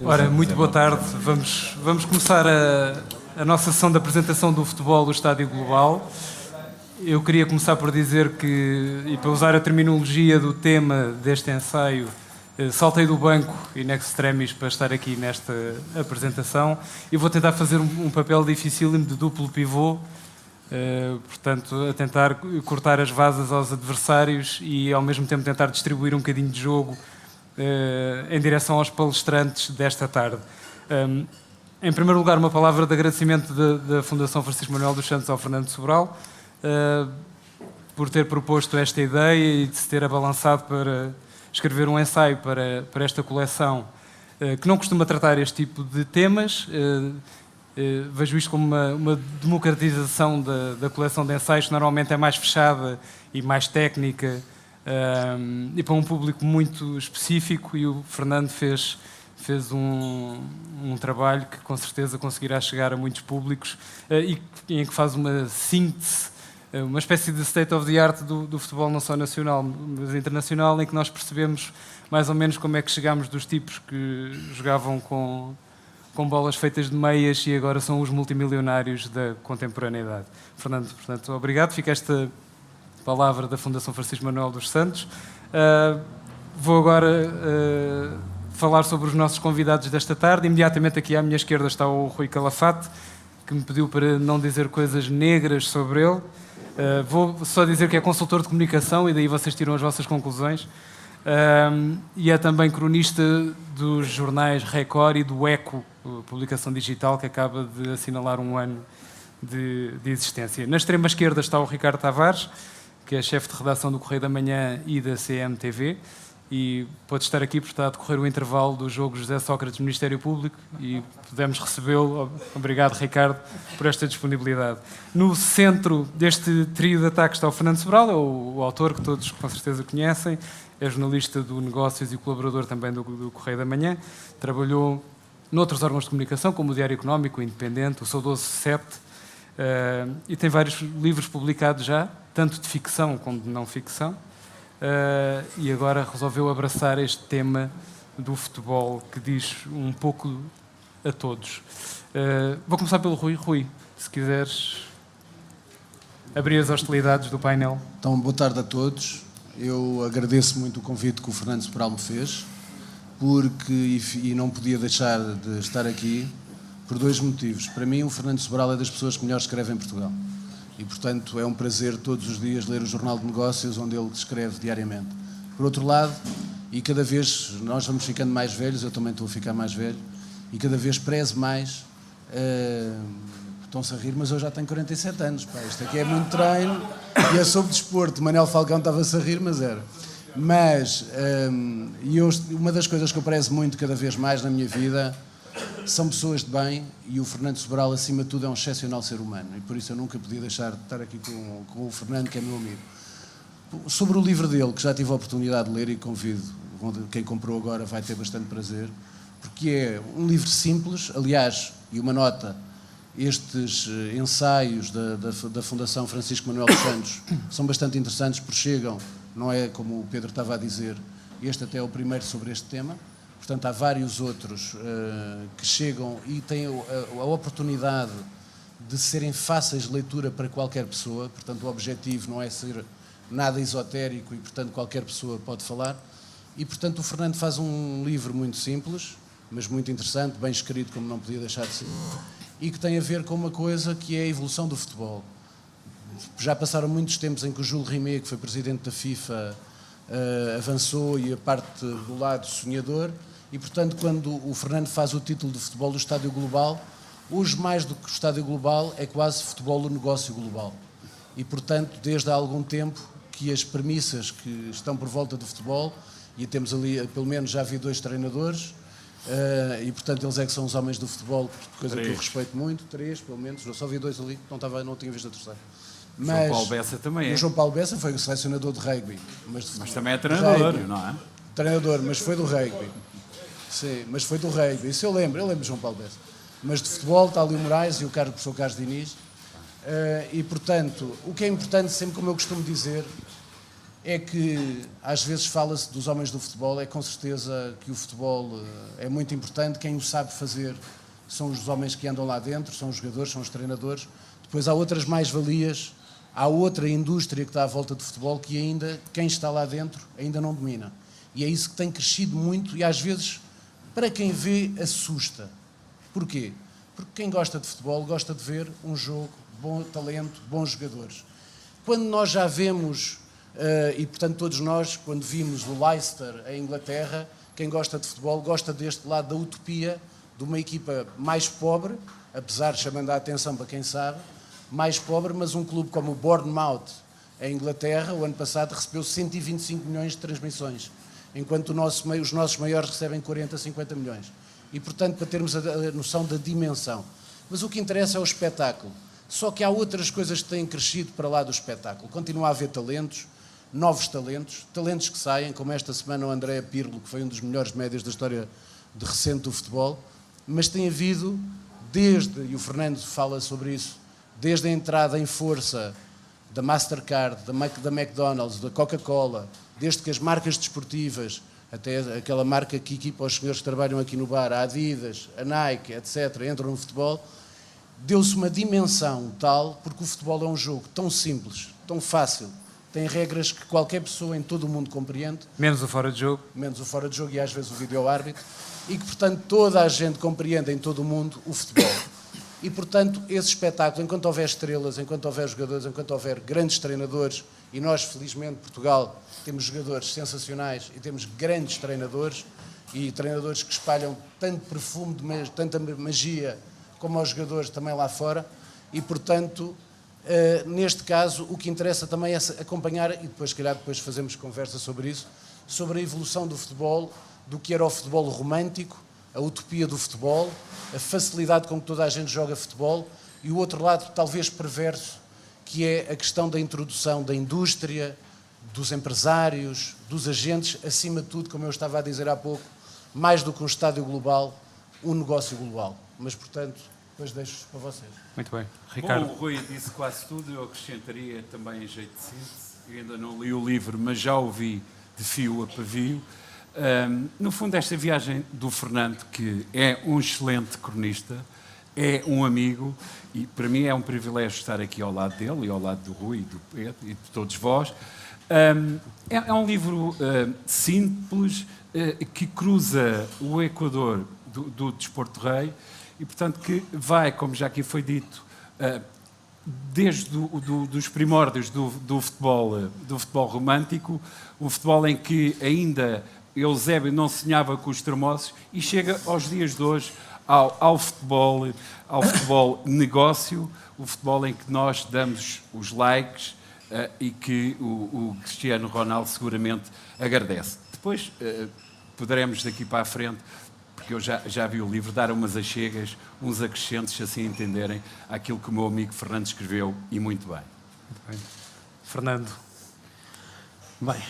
Ora, muito boa tarde. Vamos começar a nossa sessão de apresentação do futebol do Estádio Global. Eu queria começar por dizer que, e para usar a terminologia do tema deste ensaio, saltei do banco in extremis para estar aqui nesta apresentação e vou tentar fazer um papel dificílimo de duplo pivô, portanto, a tentar cortar as vasas aos adversários e ao mesmo tempo tentar distribuir um bocadinho de jogo em direção aos palestrantes desta tarde. Em primeiro lugar, uma palavra de agradecimento da Fundação Francisco Manuel dos Santos ao Fernando Sobral por ter proposto esta ideia e de se ter abalançado para escrever um ensaio para esta coleção que não costuma tratar este tipo de temas. Vejo isto como uma democratização da coleção de ensaios, que normalmente é mais fechada e mais técnica e para um público muito específico, e o Fernando fez um trabalho que com certeza conseguirá chegar a muitos públicos e em que faz uma síntese, uma espécie de state of the art do futebol não só nacional, mas internacional, em que nós percebemos mais ou menos como é que chegámos dos tipos que jogavam com bolas feitas de meias e agora são os multimilionários da contemporaneidade. Fernando, portanto, obrigado. Fica esta palavra da Fundação Francisco Manuel dos Santos. Vou agora falar sobre os nossos convidados desta tarde. Imediatamente aqui à minha esquerda está o Rui Calafate, que me pediu para não dizer coisas negras sobre ele. Vou só dizer que é consultor de comunicação e daí vocês tiram as vossas conclusões. E é também cronista dos jornais Record e do Eco, publicação digital, que acaba de assinalar um ano de existência. Na extrema esquerda está o Ricardo Tavares, que é chefe de redação do Correio da Manhã e da CMTV, e pode estar aqui porque está a decorrer o intervalo do jogo José Sócrates Ministério Público e podemos recebê-lo. Obrigado, Ricardo, por esta disponibilidade. No centro deste trio de ataques está o Fernando Sobral, é o autor que todos com certeza conhecem, é jornalista do Negócios e colaborador também do Correio da Manhã, trabalhou noutros órgãos de comunicação, como o Diário Económico, o Independente, o Saudoso 7, e tem vários livros publicados já, tanto de ficção como de não ficção, e agora resolveu abraçar este tema do futebol que diz um pouco a todos. Vou começar pelo Rui. Rui, se quiseres abrir as hostilidades do painel. Então, boa tarde a todos. Eu agradeço muito o convite que o Fernando Sobral me fez, e não podia deixar de estar aqui por dois motivos. Para mim, o Fernando Sobral é das pessoas que melhor escreve em Portugal. E, portanto, é um prazer todos os dias ler o Jornal de Negócios, onde ele escreve diariamente. Por outro lado, e cada vez nós vamos ficando mais velhos, eu também estou a ficar mais velho, e cada vez prezo mais, estão-se a rir, mas eu já tenho 47 anos, pá, isto aqui é muito treino, e é sobre desporto. Manuel Falcão estava-se a rir, mas era. Mas, uma das coisas que eu prezo muito cada vez mais na minha vida são pessoas de bem, e o Fernando Sobral, acima de tudo, é um excepcional ser humano, e por isso eu nunca podia deixar de estar aqui com o Fernando, que é meu amigo. Sobre o livro dele, que já tive a oportunidade de ler e convido, quem comprou agora vai ter bastante prazer, porque é um livro simples, aliás, e uma nota, estes ensaios da Fundação Francisco Manuel dos Santos são bastante interessantes, porque chegam, não é como o Pedro estava a dizer, este até é o primeiro sobre este tema. Portanto, há vários outros que chegam e têm a oportunidade de serem fáceis de leitura para qualquer pessoa. Portanto, o objetivo não é ser nada esotérico e, portanto, qualquer pessoa pode falar. E, portanto, o Fernando faz um livro muito simples, mas muito interessante, bem escrito, como não podia deixar de ser, e que tem a ver com uma coisa que é a evolução do futebol. Já passaram muitos tempos em que o Jules Rimet, que foi presidente da FIFA, avançou, e a parte do lado sonhador, e portanto quando o Fernando faz o título do futebol do Estádio Global, hoje mais do que o Estádio Global é quase futebol do negócio global, e portanto desde há algum tempo que as premissas que estão por volta do futebol, e temos ali, pelo menos já vi 2 treinadores, e portanto eles é que são os homens do futebol, coisa 3. que eu respeito muito, 3 pelo menos, eu só vi 2 ali, não tinha visto a terceira. João Paulo Bessa também é. O João Paulo Bessa foi o selecionador de rugby. Mas também é treinador, rugby. Não é? Treinador, mas foi do rugby. Sim, mas foi do rugby. Isso eu lembro de João Paulo Bessa. Mas de futebol está ali o Moraes e o professor Carlos Diniz. E, portanto, o que é importante, sempre como eu costumo dizer, é que às vezes fala-se dos homens do futebol, é com certeza que o futebol é muito importante, quem o sabe fazer são os homens que andam lá dentro, são os jogadores, são os treinadores. Depois há outras mais-valias, há outra indústria que está à volta do futebol que ainda, quem está lá dentro, ainda não domina. E é isso que tem crescido muito e às vezes, para quem vê, assusta. Porquê? Porque quem gosta de futebol gosta de ver um jogo, bom talento, bons jogadores. Quando nós já vemos, e portanto todos nós, quando vimos o Leicester em Inglaterra, quem gosta de futebol gosta deste lado da utopia, de uma equipa mais pobre, apesar de chamando a atenção para quem sabe, mais pobre, mas um clube como o Bournemouth em Inglaterra, o ano passado recebeu 125 milhões de transmissões, enquanto os nossos maiores recebem 40, 50 milhões. E, portanto, para termos a noção da dimensão. Mas o que interessa é o espetáculo. Só que há outras coisas que têm crescido para lá do espetáculo. Continua a haver talentos, novos talentos que saem, como esta semana o André Pirlo, que foi um dos melhores médios da história recente do futebol, mas tem havido, e o Fernando fala sobre isso, desde a entrada em força da Mastercard, da McDonald's, da Coca-Cola, desde que as marcas desportivas, até aquela marca que equipa os senhores que trabalham aqui no bar, a Adidas, a Nike, etc., entram no futebol, deu-se uma dimensão tal, porque o futebol é um jogo tão simples, tão fácil, tem regras que qualquer pessoa em todo o mundo compreende. Menos o fora de jogo. Menos o fora de jogo e às vezes o vídeo-árbitro. E que, portanto, toda a gente compreende em todo o mundo o futebol. E, portanto, esse espetáculo, enquanto houver estrelas, enquanto houver jogadores, enquanto houver grandes treinadores, e nós, felizmente, Portugal, temos jogadores sensacionais e temos grandes treinadores, e treinadores que espalham tanto perfume, tanta magia, como aos jogadores também lá fora, e, portanto, neste caso, o que interessa também é acompanhar, e depois, se calhar, depois fazemos conversa sobre isso, sobre a evolução do futebol, do que era o futebol romântico, a utopia do futebol, a facilidade com que toda a gente joga futebol, e o outro lado, talvez perverso, que é a questão da introdução da indústria, dos empresários, dos agentes, acima de tudo, como eu estava a dizer há pouco, mais do que um estádio global, um negócio global. Mas, portanto, depois deixo para vocês. Muito bem. Ricardo. Bom, o Rui disse quase tudo, eu acrescentaria também em jeito de síntese. Eu ainda não li o livro, mas já o vi de fio a pavio. No fundo, esta viagem do Fernando, que é um excelente cronista, é um amigo, e para mim é um privilégio estar aqui ao lado dele, e ao lado do Rui, do Pedro e de todos vós. É um livro simples, que cruza o Equador do Desporto Rei, e, portanto, que vai, como já aqui foi dito, desde dos primórdios do futebol romântico, o futebol em que ainda Eusébio não sonhava com os termossos, e chega aos dias de hoje ao futebol negócio, o futebol em que nós damos os likes e que o Cristiano Ronaldo seguramente agradece. Depois poderemos daqui para a frente, porque eu já vi o livro, dar umas achegas, uns acrescentos, se assim entenderem, àquilo que o meu amigo Fernando escreveu, e muito bem. Muito bem. Fernando. Bem,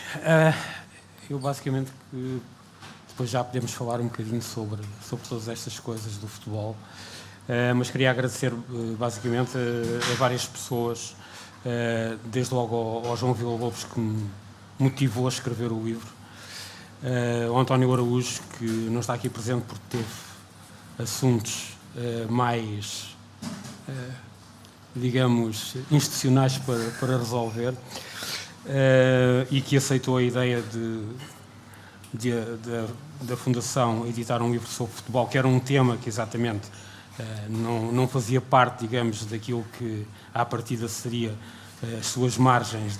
eu basicamente, depois já podemos falar um bocadinho sobre todas estas coisas do futebol, mas queria agradecer basicamente a várias pessoas, desde logo ao João Villa-Lobos, que me motivou a escrever o livro, ao António Araújo, que não está aqui presente porque teve assuntos mais, digamos, institucionais para resolver, e que aceitou a ideia da Fundação editar um livro sobre futebol, que era um tema que exatamente não fazia parte, digamos, daquilo que à partida seria as suas margens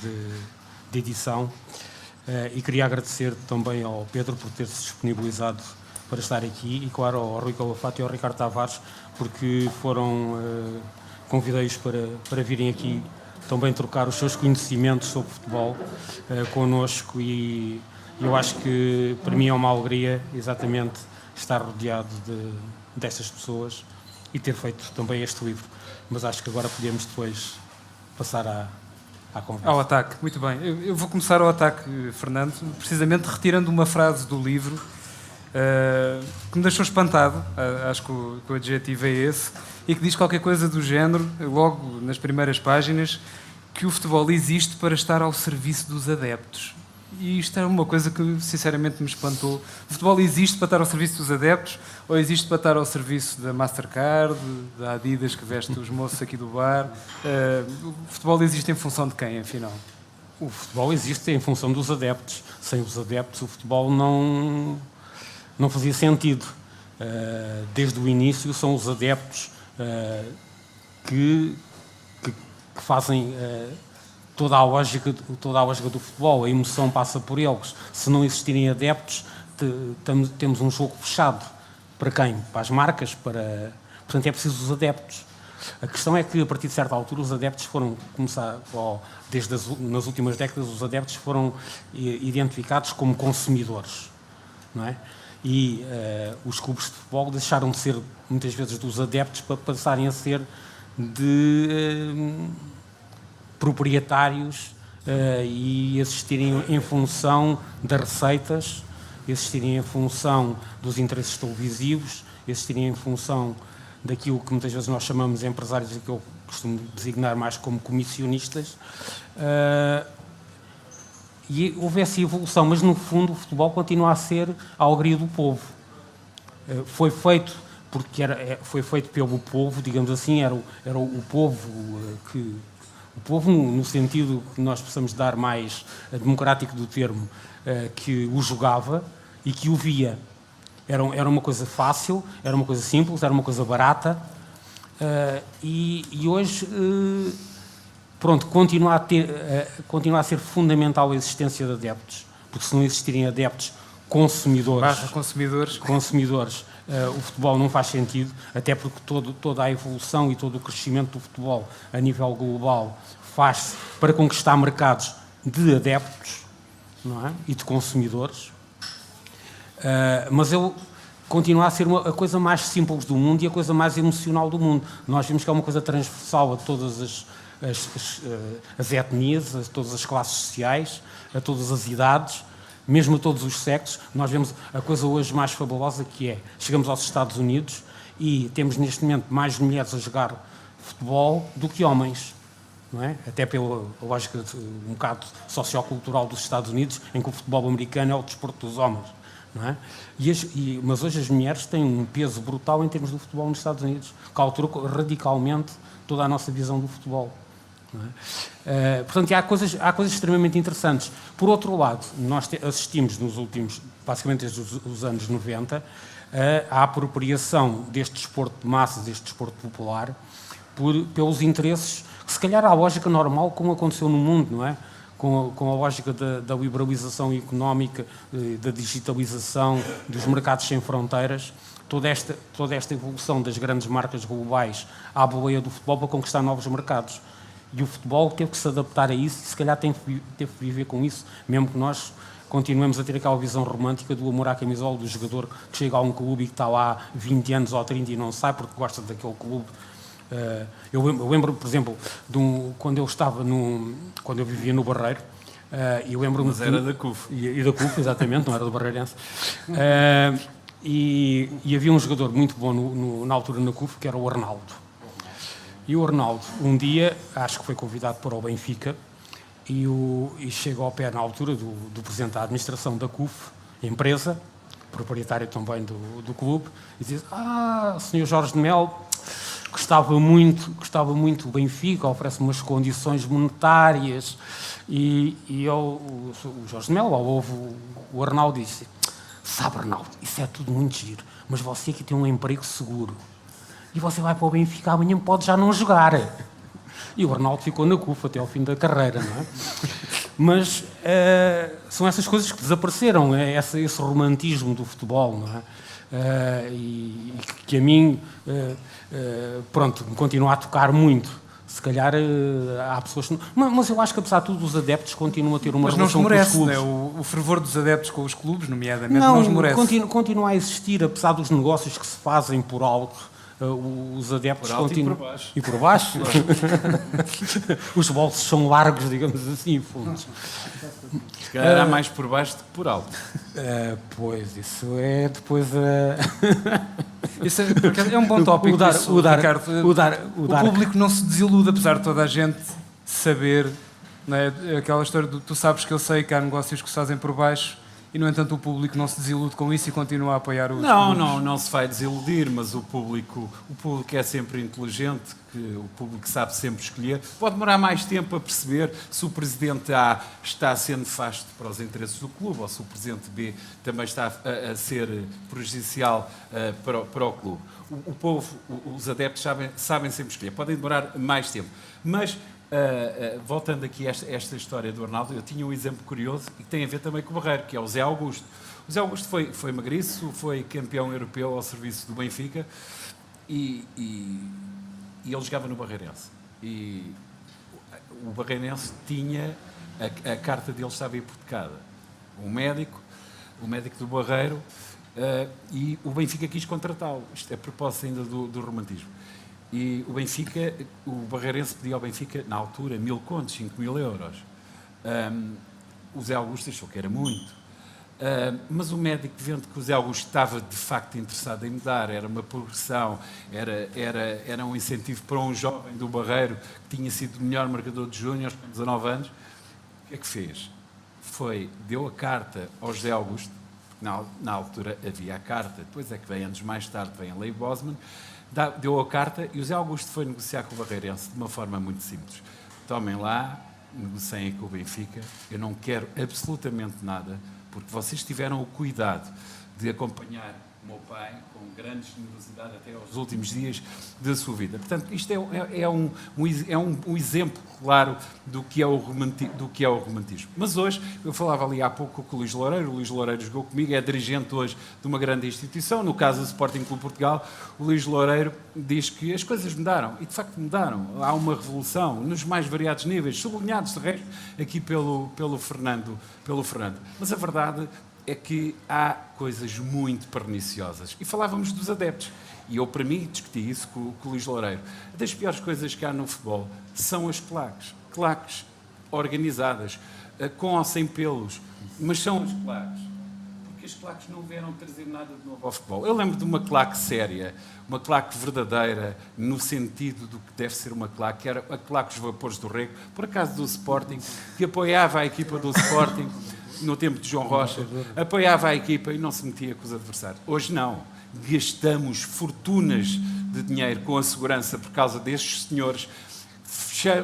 de edição. E queria agradecer também ao Pedro por ter-se disponibilizado para estar aqui, e claro ao Rui Calafato e ao Ricardo Tavares, porque convidei-os para virem aqui também trocar os seus conhecimentos sobre futebol connosco, e eu acho que para mim é uma alegria exatamente estar rodeado destas pessoas e ter feito também este livro. Mas acho que agora podemos depois passar à conversa. Ao ataque, muito bem. Eu vou começar ao ataque, Fernando, precisamente retirando uma frase do livro que me deixou espantado, acho que o adjetivo é esse, e que diz qualquer coisa do género, logo nas primeiras páginas, que o futebol existe para estar ao serviço dos adeptos. E isto é uma coisa que sinceramente me espantou. O futebol existe para estar ao serviço dos adeptos ou existe para estar ao serviço da Mastercard, da Adidas que veste os moços aqui do bar? O futebol existe em função de quem, afinal? O futebol existe em função dos adeptos. Sem os adeptos o futebol não fazia sentido. Desde o início são os adeptos que fazem toda a lógica do futebol. A emoção passa por eles. Se não existirem adeptos, temos um jogo fechado. Para quem? Para as marcas? Portanto, é preciso os adeptos. A questão é que, a partir de certa altura, os adeptos foram começar, nas últimas décadas, os adeptos foram identificados como consumidores, não é? E os clubes de futebol deixaram de ser, muitas vezes, dos adeptos para passarem a ser de proprietários e existirem em função das receitas, existirem em função dos interesses televisivos, existirem em função daquilo que muitas vezes nós chamamos de empresários e que eu costumo designar mais como comissionistas. E houve essa evolução, mas no fundo o futebol continua a ser a alegria do povo. Foi feito foi feito pelo povo, digamos assim, era o povo o povo no sentido que nós possamos dar mais democrático do termo, que o jogava e que o via. Era uma coisa fácil, era uma coisa simples, era uma coisa barata, e hoje, pronto, continua a ser fundamental a existência de adeptos, porque se não existirem adeptos consumidores, o futebol não faz sentido, até porque toda a evolução e todo o crescimento do futebol a nível global faz-se para conquistar mercados de adeptos, não é? E de consumidores. Mas ele continua a ser a coisa mais simples do mundo e a coisa mais emocional do mundo. Nós vemos que é uma coisa transversal a todas as etnias, a todas as classes sociais, a todas as idades, mesmo a todos os sexos. Nós vemos a coisa hoje mais fabulosa que é, chegamos aos Estados Unidos e temos neste momento mais mulheres a jogar futebol do que homens. Não é? Até pela lógica um bocado sociocultural dos Estados Unidos, em que o futebol americano é o desporto dos homens. Não é? Mas hoje as mulheres têm um peso brutal em termos do futebol nos Estados Unidos, que alterou radicalmente toda a nossa visão do futebol. Não é? Portanto, há coisas extremamente interessantes. Por outro lado, nós assistimos nos últimos, basicamente desde os anos 90, à apropriação deste desporto de massas, deste desporto popular, pelos interesses, que se calhar há a lógica normal, como aconteceu no mundo, não é? Com a lógica da liberalização económica, da digitalização, dos mercados sem fronteiras, toda esta evolução das grandes marcas globais à boleia do futebol para conquistar novos mercados. E o futebol teve que se adaptar a isso e se calhar teve que viver com isso, mesmo que nós continuemos a ter aquela visão romântica do amor à camisola, do jogador que chega a um clube e que está lá 20 anos ou 30 e não sai porque gosta daquele clube. Eu lembro, por exemplo, quando eu vivia no Barreiro, eu lembro-me... Mas era da CUF. E da CUF, exatamente, não era do Barreirense. E havia um jogador muito bom na altura na CUF, que era o Arnaldo. E o Arnaldo, um dia, acho que foi convidado para o Benfica, e chega ao pé na altura do presidente da administração da CUF, empresa, proprietário também do clube, e diz: Sr. Jorge de Mel, gostava muito do Benfica, oferece umas condições monetárias, e o Jorge de Mel, ao ouve o Arnaldo, disse: sabe, Arnaldo, isso é tudo muito giro, mas você aqui tem um emprego seguro, e você vai para o Benfica amanhã, pode já não jogar. E o Arnaldo ficou na CUF até ao fim da carreira, não é? Mas são essas coisas que desapareceram, esse romantismo do futebol, não é? E que a mim, pronto, me continua a tocar muito. Se calhar há pessoas que não... Mas eu acho que, apesar de tudo, os adeptos continuam a ter uma relação com os clubes. Não o fervor dos adeptos com os clubes, nomeadamente, não esmorece. Continua a existir, apesar dos negócios que se fazem por alto. Os adeptos continuam... E por baixo. Os bolsos são largos, digamos assim, fundos. Se calhar há mais por baixo do que por alto. Pois, isso é depois... Isso é um bom tópico, Ricardo. O público não se desilude, apesar de toda a gente saber, não é? Aquela história do tu sabes que eu sei que há negócios que se fazem por baixo e, no entanto, o público não se desilude com isso e continua a apoiar os clubes. Não se vai desiludir, mas o público é sempre inteligente, que o público sabe sempre escolher. Pode demorar mais tempo a perceber se o presidente A está a ser nefasto para os interesses do clube ou se o presidente B também está a ser prejudicial para o clube. O povo, os adeptos sabem sempre escolher. Podem demorar mais tempo. Mas, voltando aqui a esta história do Arnaldo, eu tinha um exemplo curioso e que tem a ver também com o Barreiro, que é o Zé Augusto. O Zé Augusto foi magriço, foi campeão europeu ao serviço do Benfica e ele jogava no Barreirense. E o Barreirense tinha, a carta dele estava hipotecada. O médico do Barreiro, e o Benfica quis contratá-lo. Isto é a propósito ainda do romantismo. E o Barreirense pediu ao Benfica, na altura, 1.000 contos, 5.000 euros. O Zé Augusto achou que era muito. Mas o médico, vendo que o Zé Augusto estava de facto interessado em mudar, era uma progressão, era um incentivo para um jovem do Barreiro que tinha sido o melhor marcador de júniores com 19 anos, o que é que fez? Deu a carta ao José Augusto, na altura havia a carta, depois é que vem anos mais tarde, vem a Lei Bosman, deu a carta e o José Augusto foi negociar com o Barreirense de uma forma muito simples. Tomem lá, negociem com o Benfica, eu não quero absolutamente nada, porque vocês tiveram o cuidado de acompanhar o meu pai com grande generosidade até aos últimos dias da sua vida. Portanto, isto é um exemplo claro do que é o romantismo. Mas hoje, eu falava ali há pouco com o Luís Loureiro jogou comigo, é dirigente hoje de uma grande instituição, no caso do Sporting Clube Portugal. O Luís Loureiro diz que as coisas mudaram, e de facto mudaram. Há uma revolução nos mais variados níveis, sublinhados de resto aqui pelo Fernando. Mas a verdade é que há coisas muito perniciosas. E falávamos dos adeptos. E eu, para mim, discuti isso com o Luís Loureiro. Das piores coisas que há no futebol são as claques. Claques organizadas, com ou sem pelos. Mas são as claques. Porque as claques não vieram trazer nada de novo ao futebol. Eu lembro de uma claque séria, uma claque verdadeira, no sentido do que deve ser uma claque, que era a claque dos Vapores do Rego, por acaso do Sporting, que apoiava a equipa do Sporting, no tempo de João Rocha, apoiava a equipa e não se metia com os adversários. Hoje não. Gastamos fortunas de dinheiro com a segurança por causa destes senhores.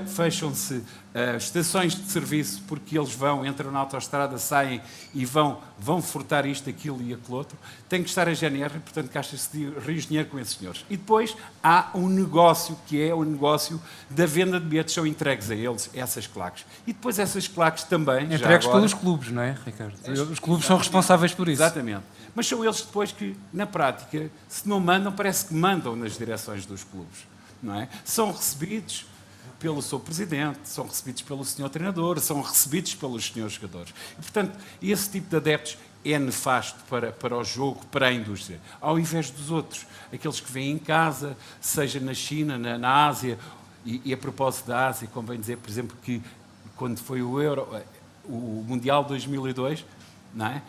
Fecham-se estações de serviço porque eles entram na autoestrada, saem e vão furtar isto, aquilo e aquilo outro. Tem que estar a GNR, portanto gasta-se rios de dinheiro com esses senhores. E depois há um negócio que é o negócio da venda de bilhetes, são entregues a eles, essas claques. E depois essas claques também... Entregues pelos clubes, não é, Ricardo? Os clubes são responsáveis por isso. Exatamente. Mas são eles depois que, na prática, se não mandam, parece que mandam nas direções dos clubes. Não é? São recebidos pelo seu presidente, são recebidos pelo senhor treinador, são recebidos pelos senhores jogadores. E, portanto, esse tipo de adeptos é nefasto para o jogo, para a indústria, ao invés dos outros, aqueles que vêm em casa, seja na China, na Ásia, e a propósito da Ásia, convém dizer, por exemplo, que quando foi o Mundial 2002, não é?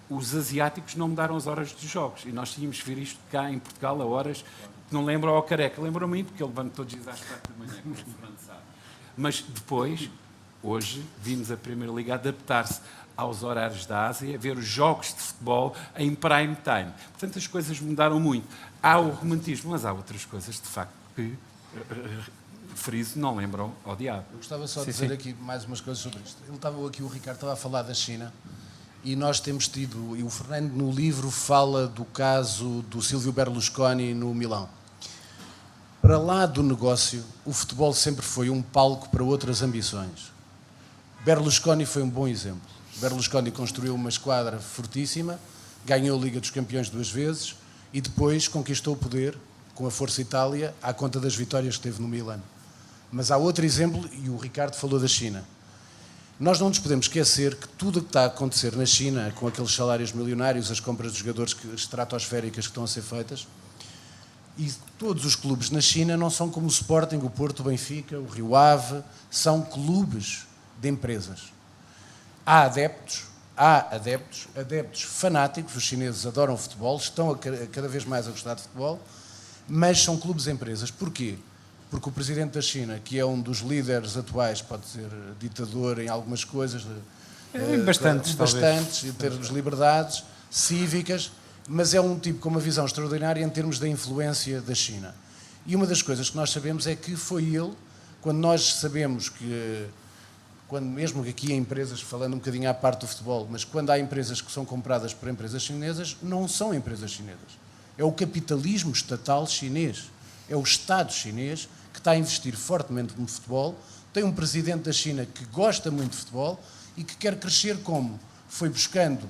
Os asiáticos não mudaram as horas dos jogos, e nós tínhamos que ver isto cá em Portugal a horas. Não lembro ao Careca, lembro-me a mim, porque ele levanta todos os dias às 4 da manhã, como o Fernando sabe. Mas depois, hoje, vimos a Primeira Liga adaptar-se aos horários da Ásia, ver os jogos de futebol em prime time. Portanto, as coisas mudaram muito. Há o romantismo, mas há outras coisas, de facto, que, friso, não lembram ao diabo. Eu gostava só de dizer aqui mais umas coisas sobre isto. O Ricardo estava a falar da China. E nós temos tido, e o Fernando no livro fala do caso do Silvio Berlusconi no Milão. Para lá do negócio, o futebol sempre foi um palco para outras ambições. Berlusconi foi um bom exemplo. Berlusconi construiu uma esquadra fortíssima, ganhou a Liga dos Campeões 2 vezes e depois conquistou o poder com a Força Itália à conta das vitórias que teve no Milan. Mas há outro exemplo, e o Ricardo falou da China. Nós não nos podemos esquecer que tudo o que está a acontecer na China, com aqueles salários milionários, as compras de jogadores estratosféricas que estão a ser feitas, e todos os clubes na China não são como o Sporting, o Porto, o Benfica, o Rio Ave, são clubes de empresas. Há adeptos fanáticos, os chineses adoram futebol, estão cada vez mais a gostar de futebol, mas são clubes de empresas. Porquê? porque o presidente da China, que é um dos líderes atuais, pode ser ditador em algumas coisas, bastantes, em termos de liberdades cívicas, mas é um tipo com uma visão extraordinária em termos da influência da China. E uma das coisas que nós sabemos é que foi ele, quando nós sabemos que, quando mesmo aqui em empresas, falando um bocadinho à parte do futebol, mas quando há empresas que são compradas por empresas chinesas, não são empresas chinesas. É o capitalismo estatal chinês. É o Estado chinês que está a investir fortemente no futebol, tem um presidente da China que gosta muito de futebol e que quer crescer como foi buscando,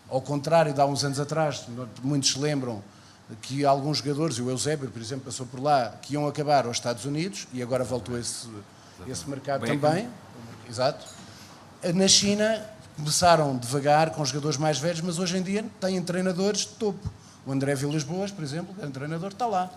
ao contrário de há uns anos atrás, muitos se lembram que alguns jogadores, o Eusébio, por exemplo, passou por lá, que iam acabar aos Estados Unidos e agora voltou esse mercado também. Exato. Na China começaram devagar com os jogadores mais velhos, mas hoje em dia têm treinadores de topo. O André Vilas-Boas, por exemplo, que é um treinador, está lá.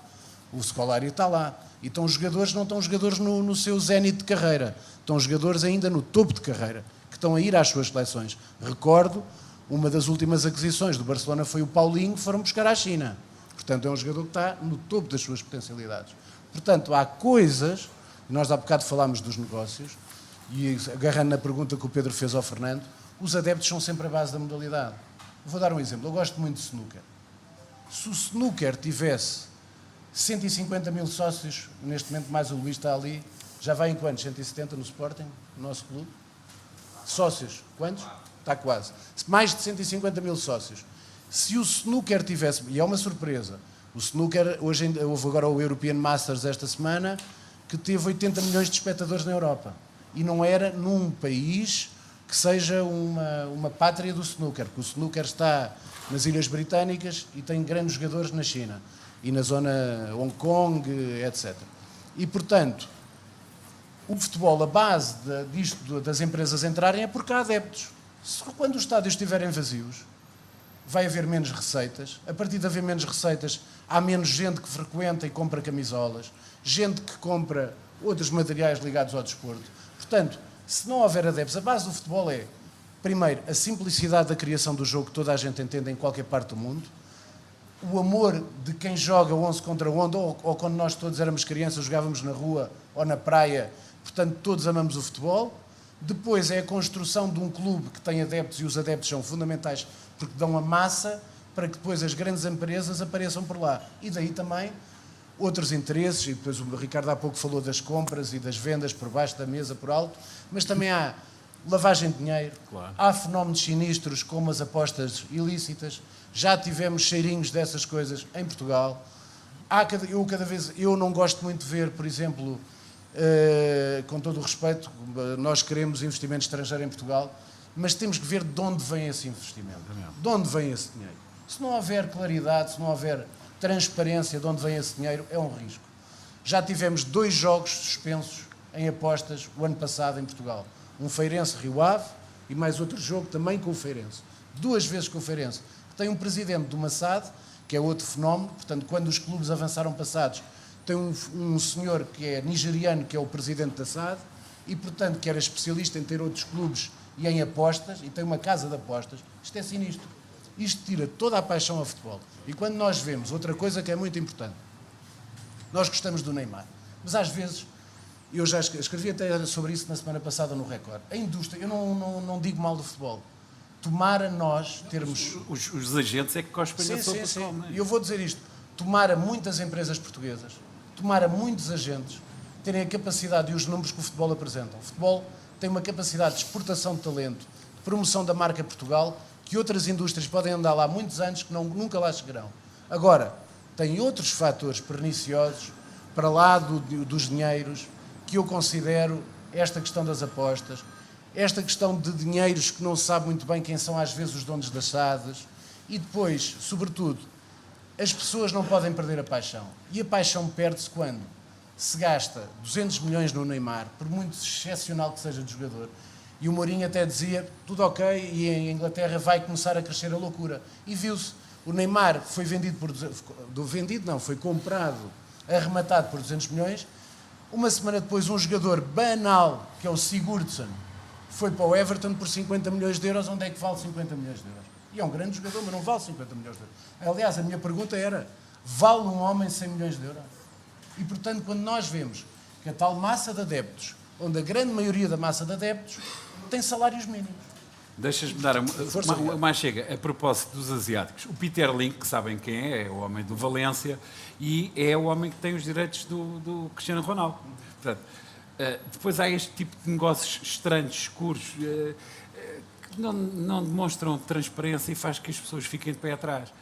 O Scolari está lá. E estão jogadores, não estão jogadores no seu zénite de carreira, estão jogadores ainda no topo de carreira, que estão a ir às suas seleções. Recordo, uma das últimas aquisições do Barcelona foi o Paulinho, que foram buscar à China. Portanto, é um jogador que está no topo das suas potencialidades. Portanto, há coisas, nós há bocado falámos dos negócios, e agarrando na pergunta que o Pedro fez ao Fernando, os adeptos são sempre a base da modalidade. Vou dar um exemplo, eu gosto muito de snooker. Se o snooker tivesse 150 mil sócios, neste momento mais o Luís está ali, já vai em quantos? 170 no Sporting, no nosso clube? Sócios, quantos? Está quase. Mais de 150 mil sócios. Se o snooker tivesse, e é uma surpresa, o snooker, houve agora o European Masters esta semana, que teve 80 milhões de espectadores na Europa. E não era num país que seja uma pátria do snooker, porque o snooker está nas Ilhas Britânicas e tem grandes jogadores na China e na zona Hong Kong, etc. E, portanto, o futebol, a base disto, das empresas entrarem, é porque há adeptos. Quando os estádios estiverem vazios, vai haver menos receitas. A partir de haver menos receitas, há menos gente que frequenta e compra camisolas, gente que compra outros materiais ligados ao desporto. Portanto, se não houver adeptos, a base do futebol é, primeiro, a simplicidade da criação do jogo que toda a gente entende em qualquer parte do mundo, o amor de quem joga 11 contra 11, ou quando nós todos éramos crianças, jogávamos na rua ou na praia, portanto, todos amamos o futebol. Depois é a construção de um clube que tem adeptos, e os adeptos são fundamentais porque dão a massa para que depois as grandes empresas apareçam por lá. E daí também outros interesses, e depois o Ricardo há pouco falou das compras e das vendas por baixo da mesa, por alto, mas também há lavagem de dinheiro, claro. Há fenómenos sinistros como as apostas ilícitas, já tivemos cheirinhos dessas coisas em Portugal. Eu não gosto muito de ver, por exemplo, com todo o respeito, nós queremos investimento estrangeiro em Portugal, mas temos que ver de onde vem esse investimento, de onde vem esse dinheiro. Se não houver claridade, se não houver transparência de onde vem esse dinheiro, é um risco. Já tivemos 2 jogos suspensos em apostas o ano passado em Portugal. Um Feirense-Rio Ave e mais outro jogo também com o Feirense. 2 vezes com o Feirense. Tem um presidente do Massad, que é outro fenómeno, portanto, quando os clubes avançaram passados, tem um senhor que é nigeriano, que é o presidente da SAD, e, portanto, que era especialista em ter outros clubes e em apostas, e tem uma casa de apostas. Isto é sinistro. Isto tira toda a paixão ao futebol. E quando nós vemos outra coisa que é muito importante, nós gostamos do Neymar, mas às vezes, eu já escrevi até sobre isso na semana passada no Record, a indústria, eu não digo mal do futebol, tomara nós termos... Os agentes é que cospem na sopa. Sim. E eu vou dizer isto, tomara muitas empresas portuguesas, tomara muitos agentes terem a capacidade e os números que o futebol apresenta. O futebol tem uma capacidade de exportação de talento, de promoção da marca Portugal, que outras indústrias podem andar lá há muitos anos que nunca lá chegarão. Agora, tem outros fatores perniciosos, para lá dos dinheiros, que eu considero esta questão das apostas, esta questão de dinheiros que não se sabe muito bem quem são às vezes os donos das SADs, e depois, sobretudo, as pessoas não podem perder a paixão. E a paixão perde-se quando se gasta 200 milhões no Neymar, por muito excepcional que seja de jogador, e o Mourinho até dizia, tudo ok, e em Inglaterra vai começar a crescer a loucura. E viu-se, o Neymar foi foi comprado, arrematado por 200 milhões. Uma semana depois, um jogador banal, que é o Sigurdsson, foi para o Everton por 50 milhões de euros. Onde é que vale 50 milhões de euros? E é um grande jogador, mas não vale 50 milhões de euros. Aliás, a minha pergunta era, vale um homem 100 milhões de euros? E, portanto, quando nós vemos que a tal massa de adeptos, onde a grande maioria da massa de adeptos tem salários mínimos. Deixas-me dar Força, uma chega a propósito dos asiáticos. O Peter Lim, que sabem quem é o homem do Valência, e é o homem que tem os direitos do Cristiano Ronaldo. Portanto, depois há este tipo de negócios estranhos, escuros, que não demonstram transparência e faz que as pessoas fiquem de pé atrás.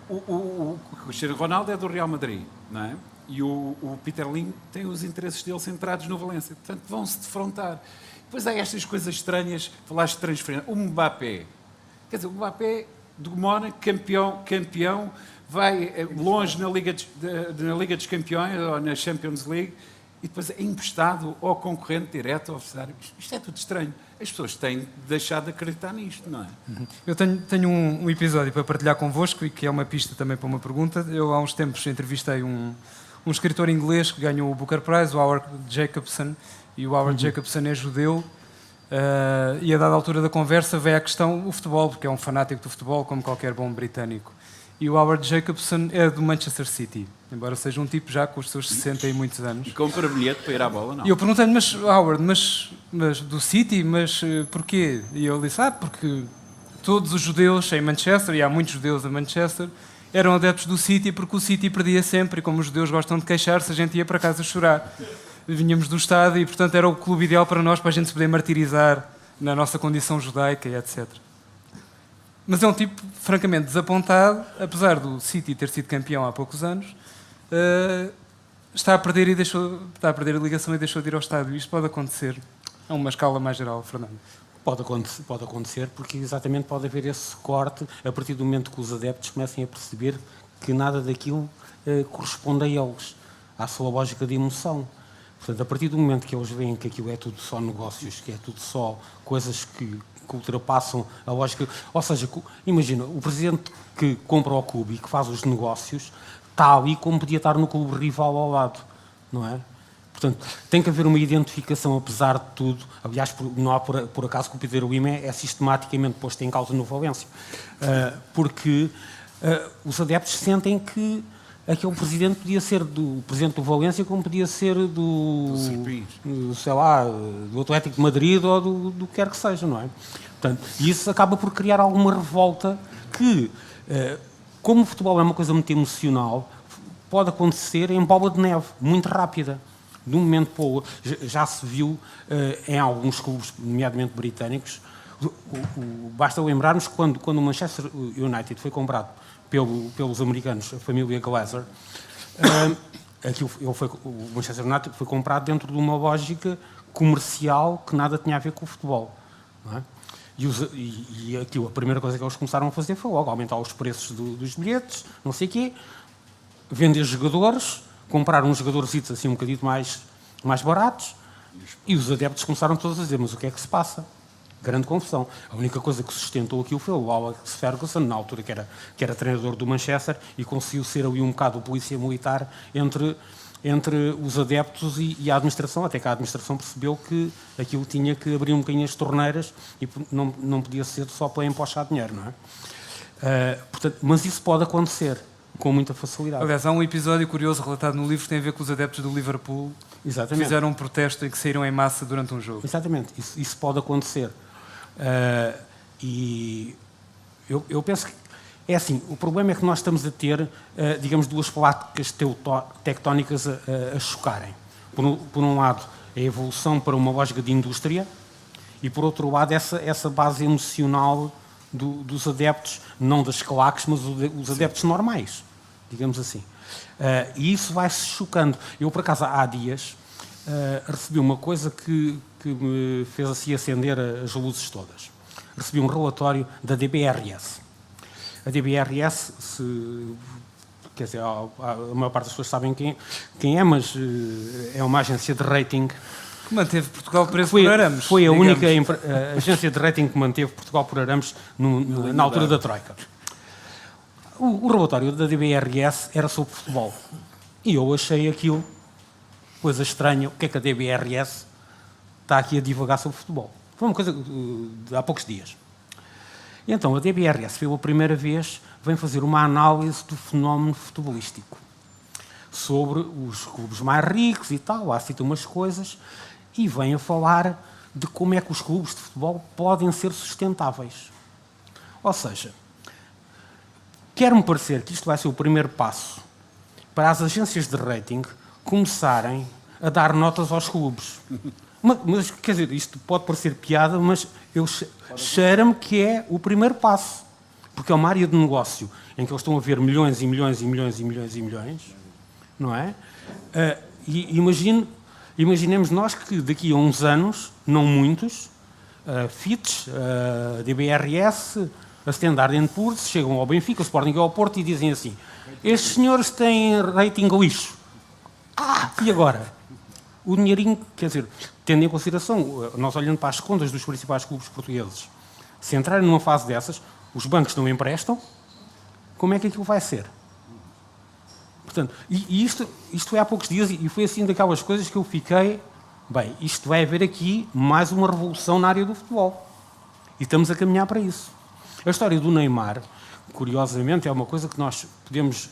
O Cristiano Ronaldo é do Real Madrid, não é? E o Peter Lim tem os interesses dele centrados no Valência. Portanto, vão-se defrontar. Depois há estas coisas estranhas, falaste de transferência. O Mbappé. Quer dizer, o Mbappé do Mónaco, campeão, vai longe na Liga dos Campeões ou na Champions League e depois é emprestado ao concorrente direto, ao adversário. Isto é tudo estranho. As pessoas têm deixado de acreditar nisto, não é? Eu tenho um episódio para partilhar convosco e que é uma pista também para uma pergunta. Eu há uns tempos entrevistei um escritor inglês que ganhou o Booker Prize, o Howard Jacobson, e o Howard Jacobson é judeu, e a dada altura da conversa veio a questão o futebol, porque é um fanático do futebol, como qualquer bom britânico. E o Howard Jacobson é do Manchester City, embora seja um tipo já com os seus 60 e muitos anos. E compra bilhete para ir à bola, não? E eu perguntei-lhe, mas Howard, mas do City, mas porquê? E ele disse, porque todos os judeus em Manchester, e há muitos judeus em Manchester, eram adeptos do City porque o City perdia sempre, e como os judeus gostam de queixar-se, a gente ia para casa chorar. Vinhamos do estádio e, portanto, era o clube ideal para nós, para a gente se poder martirizar na nossa condição judaica e etc. Mas é um tipo, francamente, desapontado, apesar do City ter sido campeão há poucos anos, está a perder a ligação e deixou de ir ao estádio. Isto pode acontecer a uma escala mais geral, Fernando. Pode acontecer, porque exatamente pode haver esse corte a partir do momento que os adeptos comecem a perceber que nada daquilo corresponde a eles, à sua lógica de emoção. Portanto, a partir do momento que eles veem que aquilo é tudo só negócios, que é tudo só coisas que ultrapassam a lógica... Ou seja, imagina, o presidente que compra o clube e que faz os negócios está ali como podia estar no clube rival ao lado, não é? Portanto, tem que haver uma identificação, apesar de tudo. Aliás, não há por acaso que o Peter Lim é sistematicamente posto em causa no Valência. Porque os adeptos sentem que aquele presidente podia ser do presidente do Valência como podia ser do Atlético de Madrid ou do que quer que seja, não é? Portanto, e isso acaba por criar alguma revolta que, como o futebol é uma coisa muito emocional, pode acontecer em bola de neve, muito rápida. De um momento para o outro. Já se viu em alguns clubes, nomeadamente britânicos, basta lembrarmos que quando o Manchester United foi comprado pelos americanos, a família Glazer, o Manchester United foi comprado dentro de uma lógica comercial que nada tinha a ver com o futebol. Não é? E aquilo, a primeira coisa que eles começaram a fazer foi logo aumentar os preços dos bilhetes, não sei o quê, vender jogadores, comprar uns jogadores assim um bocadinho mais baratos, e os adeptos começaram todos a dizer, mas o que é que se passa? Grande confusão. A única coisa que sustentou aquilo foi o Alex Ferguson, na altura que era treinador do Manchester, e conseguiu ser ali um bocado o polícia militar entre os adeptos e a administração, até que a administração percebeu que aquilo tinha que abrir um bocadinho as torneiras e não podia ser só para empochar dinheiro, não é? Portanto, mas isso pode acontecer com muita facilidade. Aliás, há um episódio curioso relatado no livro que tem a ver com os adeptos do Liverpool. Exatamente. Fizeram um protesto em que saíram em massa durante um jogo. Exatamente, isso pode acontecer. E eu penso que é assim, o problema é que nós estamos a ter, digamos, duas placas tectónicas a chocarem. Por um lado, a evolução para uma lógica de indústria e, por outro lado, essa base emocional dos adeptos, não das claques, mas os adeptos normais, digamos assim. E isso vai-se chocando. Eu, por acaso, há dias, recebi uma coisa que me fez assim acender as luzes todas. Recebi um relatório da DBRS. A DBRS, quer dizer, a maior parte das pessoas sabem quem é, mas é uma agência de rating que manteve Portugal preso por arames. Foi a única agência de rating que manteve Portugal por arames na altura da Troika. O relatório da DBRS era sobre futebol. E eu achei aquilo coisa estranha. O que é que a DBRS está aqui a divagar sobre futebol? Foi uma coisa de há poucos dias. E então, a DBRS, pela primeira vez, vem fazer uma análise do fenómeno futebolístico. sobre os clubes mais ricos e tal, há cita umas coisas, e vem a falar de como é que os clubes de futebol podem ser sustentáveis. Ou seja, quer-me parecer que isto vai ser o primeiro passo para as agências de rating começarem a dar notas aos clubes. Mas, quer dizer, isto pode parecer piada, mas eu cheira-me que é o primeiro passo. Porque é uma área de negócio em que eles estão a ver milhões e milhões e milhões e milhões e milhões, não é? E imaginemos nós que daqui a uns anos, não muitos, Fitch, DBRS, a Standard & Poor's, chegam ao Benfica, ao Sporting e ao Porto e dizem assim: estes senhores têm rating lixo. E agora? O dinheirinho, quer dizer, tendo em consideração, nós olhando para as contas dos principais clubes portugueses, se entrarem numa fase dessas, os bancos não emprestam, como é que aquilo vai ser? Portanto, e isto é há poucos dias, e foi assim daquelas coisas que eu fiquei, bem, isto vai haver aqui mais uma revolução na área do futebol. E estamos a caminhar para isso. A história do Neymar, curiosamente, é uma coisa que nós podemos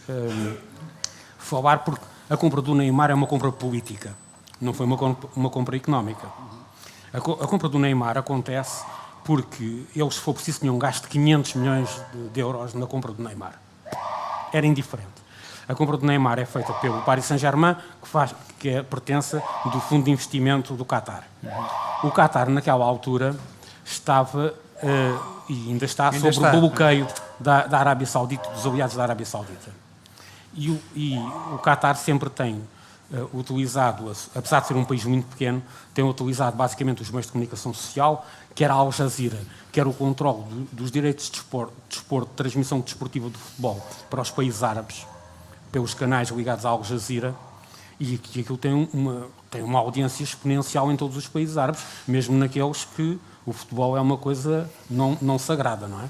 falar, porque a compra do Neymar é uma compra política, não foi uma compra económica. A compra do Neymar acontece porque eles, se for preciso, tinham gasto 500 milhões de euros na compra do Neymar. Era indiferente. A compra do Neymar é feita pelo Paris Saint-Germain, que é pertença do fundo de investimento do Qatar. O Qatar, naquela altura, estava, e ainda está, sobre o bloqueio da Arábia Saudita, dos aliados da Arábia Saudita. E o Qatar sempre tem utilizado, apesar de ser um país muito pequeno, tem utilizado basicamente os meios de comunicação social, quer a Al Jazeera, quer o controle dos direitos de desporto, de transmissão desportiva do futebol para os países árabes, pelos canais ligados à Al Jazeera, e que aquilo tem uma audiência exponencial em todos os países árabes, mesmo naqueles que o futebol é uma coisa não sagrada, não é?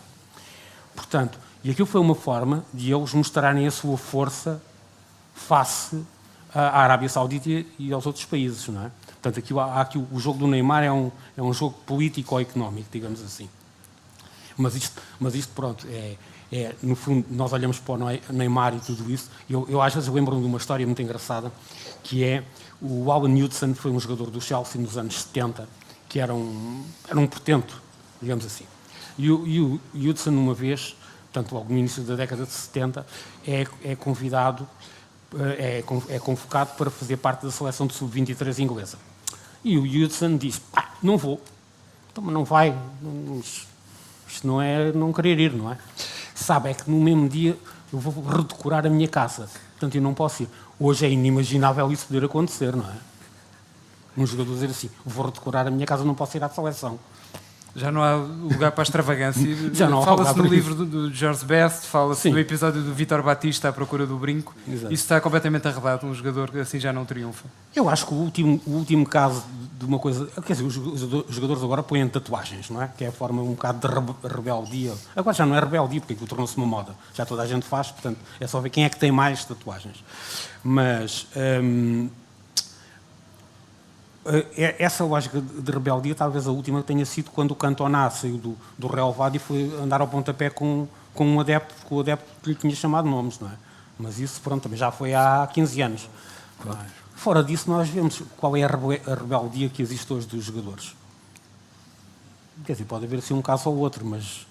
Portanto, e aquilo foi uma forma de eles mostrarem a sua força face à Arábia Saudita e aos outros países, não é? Portanto, o jogo do Neymar é um jogo político-económico, digamos assim. Mas isto pronto, no fundo, nós olhamos para o Neymar e tudo isso, eu às vezes lembro-me de uma história muito engraçada, que é o Alan Hudson, foi um jogador do Chelsea nos anos 70, que era um portento, digamos assim. E o Hudson, uma vez, portanto, logo no início da década de 70, é convidado, é convocado para fazer parte da seleção de sub-23 inglesa. E o Hudson diz: não vou. Então, mas não vai, isto não é não querer ir, não é? Sabe, é que no mesmo dia eu vou redecorar a minha casa, portanto eu não posso ir. Hoje é inimaginável isso poder acontecer, não é? Um jogador dizer assim: vou redecorar a minha casa, não posso ir à seleção. Já não há lugar para a extravagância. Fala-se no livro do George Best, fala-se do episódio do Vítor Batista à procura do brinco. Exato. Isso está completamente arredado. Um jogador que assim já não triunfa. Eu acho que o último caso de uma coisa... Quer dizer, os jogadores agora põem tatuagens, não é? Que é a forma um bocado de rebeldia. Agora já não é rebeldia, porque aquilo tornou-se uma moda. Já toda a gente faz, portanto, é só ver quem é que tem mais tatuagens. Mas... essa lógica de rebeldia, talvez a última tenha sido quando o Cantona saiu do relevado e foi andar ao pontapé com um adepto, porque o adepto lhe tinha chamado nomes, não é? Mas isso, pronto, também já foi há 15 anos. Claro. Fora disso, nós vemos qual é a rebeldia que existe hoje dos jogadores. Quer dizer, pode haver assim um caso ou outro, mas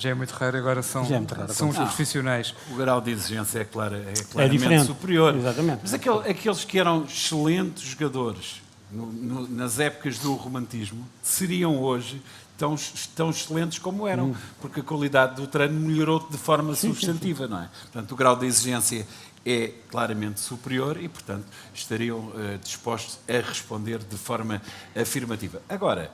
é muito raro, agora são os profissionais. O grau de exigência é claramente diferente. superior. Exatamente. Mas aqueles que eram excelentes jogadores nas épocas do romantismo seriam hoje tão excelentes como eram, porque a qualidade do treino melhorou de forma substantiva, não é? Portanto, o grau de exigência é claramente superior e, portanto, estariam dispostos a responder de forma afirmativa. Agora,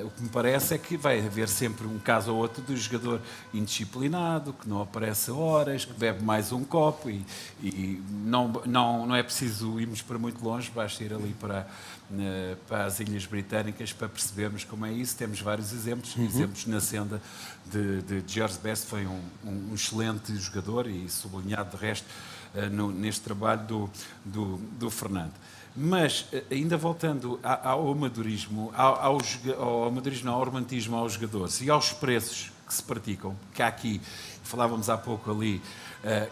o que me parece é que vai haver sempre um caso ou outro do jogador indisciplinado, que não aparece a horas, que bebe mais um copo e não é preciso irmos para muito longe, basta ir ali para as Ilhas Britânicas para percebermos como é isso. Temos vários exemplos, exemplos na senda de George Best, foi um excelente jogador e sublinhado de resto neste trabalho do Fernando. Mas, ainda voltando ao amadorismo, ao romantismo aos jogadores e aos preços que se praticam, que há aqui, falávamos há pouco ali,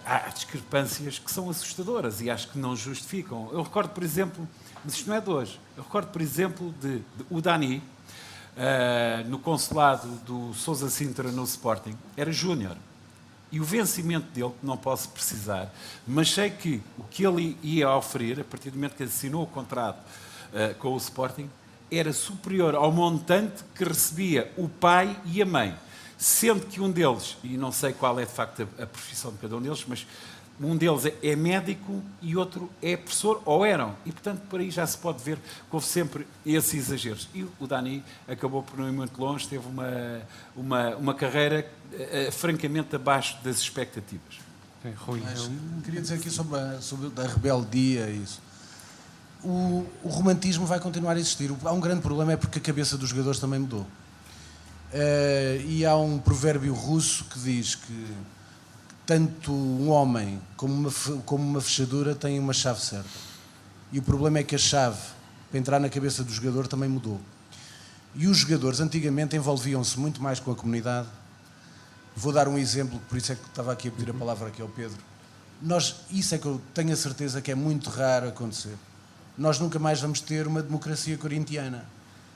há discrepâncias que são assustadoras e acho que não justificam. Eu recordo, por exemplo, mas isto não é de hoje, eu recordo, por exemplo, de o Dani, no consulado do Sousa Sintra no Sporting, era júnior. E o vencimento dele, não posso precisar, mas sei que o que ele ia oferir, a partir do momento que assinou o contrato com o Sporting, era superior ao montante que recebia o pai e a mãe. Sendo que um deles, e não sei qual é de facto a profissão de cada um deles, mas um deles é médico e outro é professor, ou eram. E, portanto, por aí já se pode ver que houve sempre esses exageros. E o Dani acabou por não ir muito longe, teve uma carreira francamente abaixo das expectativas. Sim, Rui. Mas queria dizer aqui sobre a rebeldia e isso. O romantismo vai continuar a existir. Há um grande problema, é porque a cabeça dos jogadores também mudou. E há um provérbio russo que diz que tanto um homem como uma fechadura têm uma chave certa. E o problema é que a chave para entrar na cabeça do jogador também mudou. E os jogadores antigamente envolviam-se muito mais com a comunidade. Vou dar um exemplo, por isso é que estava aqui a pedir a palavra aqui ao Pedro. Isso é que eu tenho a certeza que é muito raro acontecer. Nós nunca mais vamos ter uma democracia corintiana.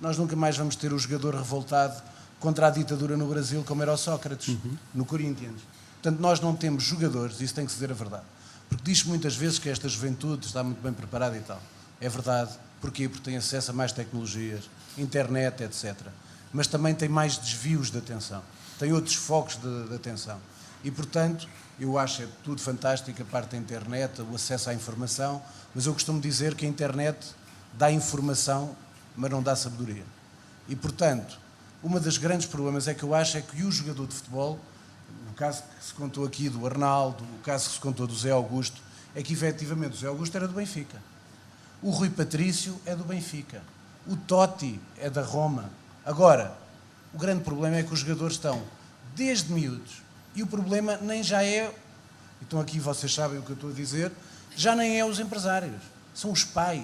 Nós nunca mais vamos ter o jogador revoltado contra a ditadura no Brasil, como era o Sócrates, no Corinthians. Portanto, nós não temos jogadores, isso tem que se dizer a verdade. Porque diz-se muitas vezes que esta juventude está muito bem preparada e tal. É verdade. Porquê? Porque tem acesso a mais tecnologias, internet, etc. Mas também tem mais desvios de atenção. Tem outros focos de atenção. E, portanto, eu acho é tudo fantástico, a parte da internet, o acesso à informação, mas eu costumo dizer que a internet dá informação, mas não dá sabedoria. E, portanto, um dos grandes problemas é que eu acho é que o jogador de futebol, o caso que se contou aqui do Arnaldo, o caso que se contou do Zé Augusto, é que efetivamente o Zé Augusto era do Benfica. O Rui Patrício é do Benfica. O Totti é da Roma. Agora, o grande problema é que os jogadores estão desde miúdos. E o problema nem já é, então aqui vocês sabem o que eu estou a dizer, já nem é os empresários, são os pais.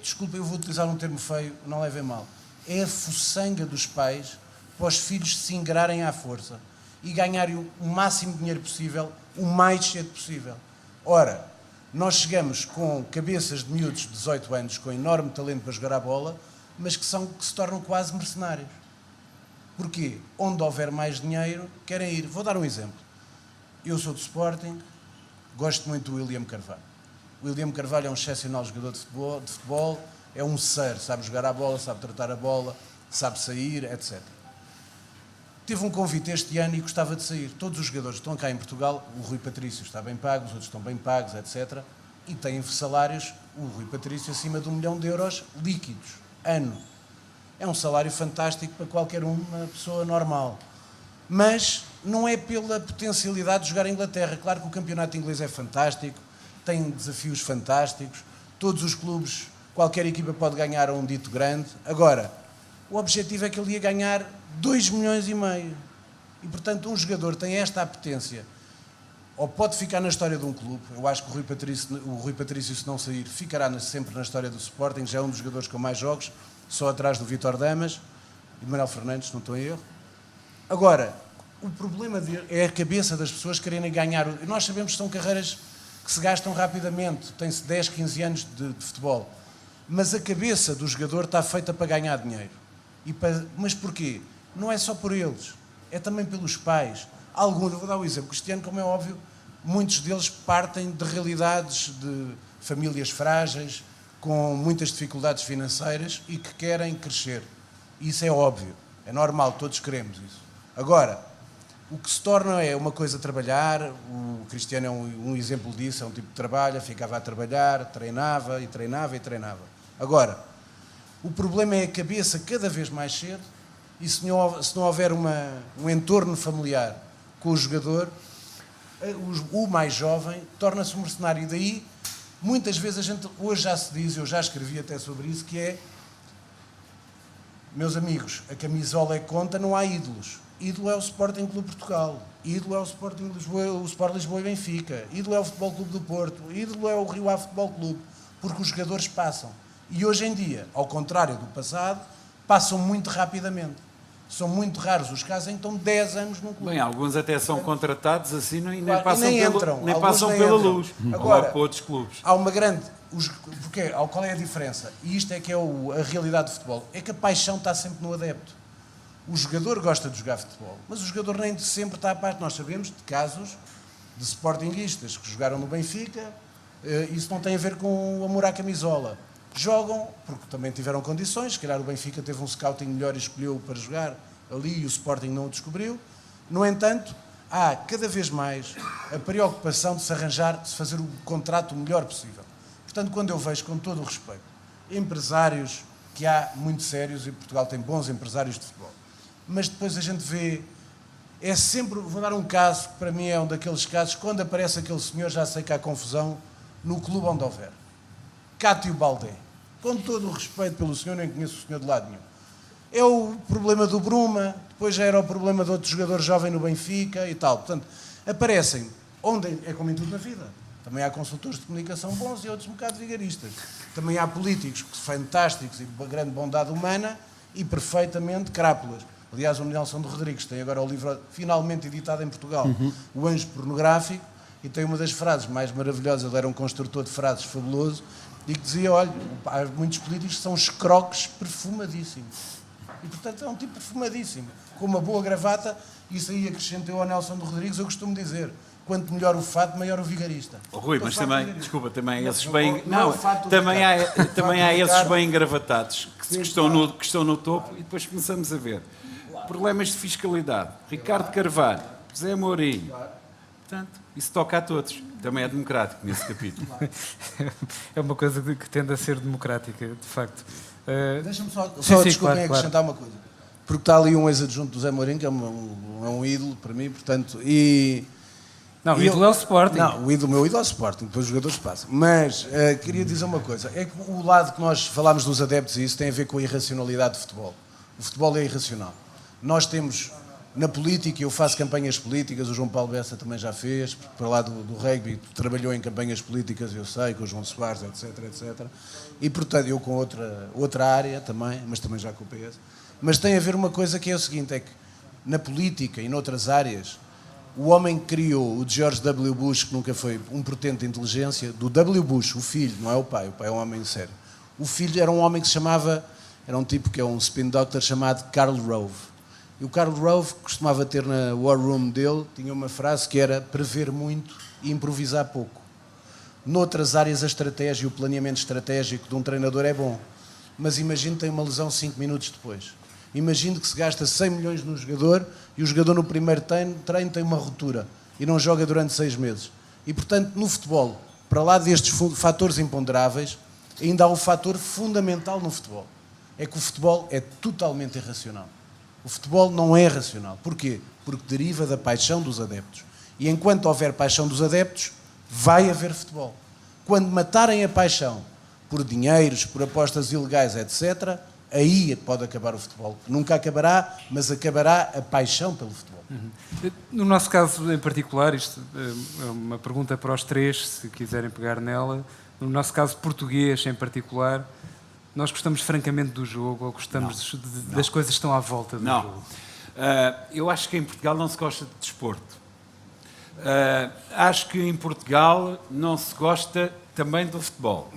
Desculpa, eu vou utilizar um termo feio, não levem mal. É a fuçanga dos pais para os filhos se ingrarem à força e ganharem o máximo de dinheiro possível, o mais cedo possível. Ora, nós chegamos com cabeças de miúdos de 18 anos, com enorme talento para jogar a bola, mas que se tornam quase mercenários. Porquê? Onde houver mais dinheiro, querem ir. Vou dar um exemplo. Eu sou do Sporting, gosto muito do William Carvalho. O William Carvalho é um excepcional jogador de futebol, é um ser, sabe jogar a bola, sabe tratar a bola, sabe sair, etc. Teve um convite este ano e gostava de sair. Todos os jogadores que estão cá em Portugal, o Rui Patrício está bem pago, os outros estão bem pagos, etc. E têm salários, o Rui Patrício, acima de 1 milhão de euros líquidos, ano. É um salário fantástico para qualquer uma pessoa normal. Mas não é pela potencialidade de jogar em Inglaterra. Claro que o campeonato inglês é fantástico, tem desafios fantásticos, todos os clubes, qualquer equipa pode ganhar a um dito grande. Agora, o objetivo é que ele ia ganhar 2,5 milhões. E, portanto, um jogador tem esta apetência, ou pode ficar na história de um clube. Eu acho que o Rui Patrício, se não sair, ficará sempre na história do Sporting, já é um dos jogadores com mais jogos, só atrás do Vítor Damas e do Manuel Fernandes, se não estou em erro. Agora, o problema é a cabeça das pessoas quererem ganhar. Nós sabemos que são carreiras que se gastam rapidamente, tem-se 10, 15 anos de futebol, mas a cabeça do jogador está feita para ganhar dinheiro. Mas porquê? Não é só por eles, é também pelos pais. Alguns, eu vou dar um exemplo, Cristiano, como é óbvio, muitos deles partem de realidades de famílias frágeis, com muitas dificuldades financeiras e que querem crescer. Isso é óbvio, é normal, todos queremos isso. Agora, o que se torna é uma coisa trabalhar, o Cristiano é um exemplo disso, é um tipo de trabalho, ficava a trabalhar, treinava e treinava e treinava. Agora, o problema é a cabeça cada vez mais cedo e se não houver um entorno familiar com o jogador, o mais jovem torna-se um mercenário. E daí, muitas vezes a gente, hoje já se diz, eu já escrevi até sobre isso, que é, meus amigos, a camisola é que conta, não há ídolos. Ídolo é o Sporting Clube Portugal, ídolo é o Sporting Lisboa, o Sport Lisboa e Benfica, ídolo é o Futebol Clube do Porto, ídolo é o Rio Ave Futebol Clube, porque os jogadores passam. E hoje em dia, ao contrário do passado, passam muito rapidamente. São muito raros os casos em que estão 10 anos num clube. Bem, alguns até são contratados, assinam e nem Claro, passam, e nem entram. nem Alguns passam nem pela entram. luz. Agora, Ou para outros clubes. há uma grande... Porque, qual é a diferença? E isto é que é a realidade do futebol. É que a paixão está sempre no adepto. O jogador gosta de jogar futebol, mas o jogador nem sempre está à parte. Nós sabemos de casos de sportinguistas que jogaram no Benfica, isso não tem a ver com o amor à camisola. Jogam porque também tiveram condições, se calhar o Benfica teve um scouting melhor e escolheu para jogar ali e o Sporting não o descobriu. No entanto, há cada vez mais a preocupação de se arranjar, de se fazer o contrato o melhor possível. Portanto, quando eu vejo, com todo o respeito, empresários que há muito sérios, e Portugal tem bons empresários de futebol, mas depois a gente vê, é sempre, vou dar um caso, que para mim é um daqueles casos, quando aparece aquele senhor, já sei que há confusão, no clube onde houver. Cátio Baldé. Com todo o respeito pelo senhor, nem conheço o senhor de lado nenhum. É o problema do Bruma, depois já era o problema de outro jogador jovem no Benfica e tal. Portanto, aparecem, onde é como em tudo na vida. Também há consultores de comunicação bons e outros um bocado vigaristas. Também há políticos fantásticos e de grande bondade humana e perfeitamente crápulas. Aliás, o Nelson de Rodrigues tem agora o livro finalmente editado em Portugal, O Anjo Pornográfico, e tem uma das frases mais maravilhosas, ele era um construtor de frases fabuloso, e que dizia, olha, há muitos políticos que são escroques perfumadíssimos. E, portanto, é um tipo perfumadíssimo, com uma boa gravata, isso aí acrescentou ao Nelson de Rodrigues, eu costumo dizer, quanto melhor o fato, maior o vigarista. Oh, Rui, mas também, vigarista. desculpa, também há esses Não, bem... não é Não, o fato também há, do também há fato do esses Ricardo. bem engravatados que, Sim, que estão no topo e depois começamos a ver problemas de fiscalidade. Ricardo Carvalho, José Mourinho. Portanto, isso toca a todos. Também é democrático nesse capítulo. É uma coisa que tende a ser democrática, de facto. Deixa-me só sim, desculpem, claro, acrescentar uma coisa. Porque está ali um ex-adjunto do Zé Mourinho, que é um ídolo para mim, portanto, Não, o ídolo é o Sporting. Não, o meu ídolo é o Sporting, depois os jogadores passam. Mas queria dizer uma coisa, é que o lado que nós falámos dos adeptos e isso tem a ver com a irracionalidade do futebol. O futebol é irracional. Nós temos, na política, eu faço campanhas políticas, o João Paulo Bessa também já fez, para lá do rugby, trabalhou em campanhas políticas, eu sei, com o João Soares, etc, etc. E, portanto, eu com outra área também, mas também já com o PS. Mas tem a ver uma coisa que é o seguinte, é que na política e noutras áreas, o homem que criou o George W. Bush, que nunca foi um portento de inteligência, do W. Bush, o filho, não é o pai é um homem sério. O filho era um homem que se chamava, era um tipo que é um spin doctor chamado Karl Rove. E o Karl Rove costumava ter na war room dele, tinha uma frase que era prever muito e improvisar pouco. Noutras áreas a estratégia, o planeamento estratégico de um treinador é bom, mas imagine que tem uma lesão 5 minutos depois. Imagine que se gasta 100 milhões no jogador e o jogador no primeiro treino tem uma ruptura e não joga durante 6 meses. E, portanto, no futebol, para lá destes fatores imponderáveis, ainda há um fator fundamental no futebol. É que o futebol é totalmente irracional. O futebol não é racional. Porquê? Porque deriva da paixão dos adeptos. E enquanto houver paixão dos adeptos, vai haver futebol. Quando matarem a paixão por dinheiros, por apostas ilegais, etc., aí pode acabar o futebol. Nunca acabará, mas acabará a paixão pelo futebol. No nosso caso em particular, isto é uma pergunta para os três, se quiserem pegar nela. No nosso caso português em particular, nós gostamos francamente do jogo ou gostamos das coisas que estão à volta do jogo? Eu acho que em Portugal não se gosta de desporto. Acho que em Portugal não se gosta também do futebol.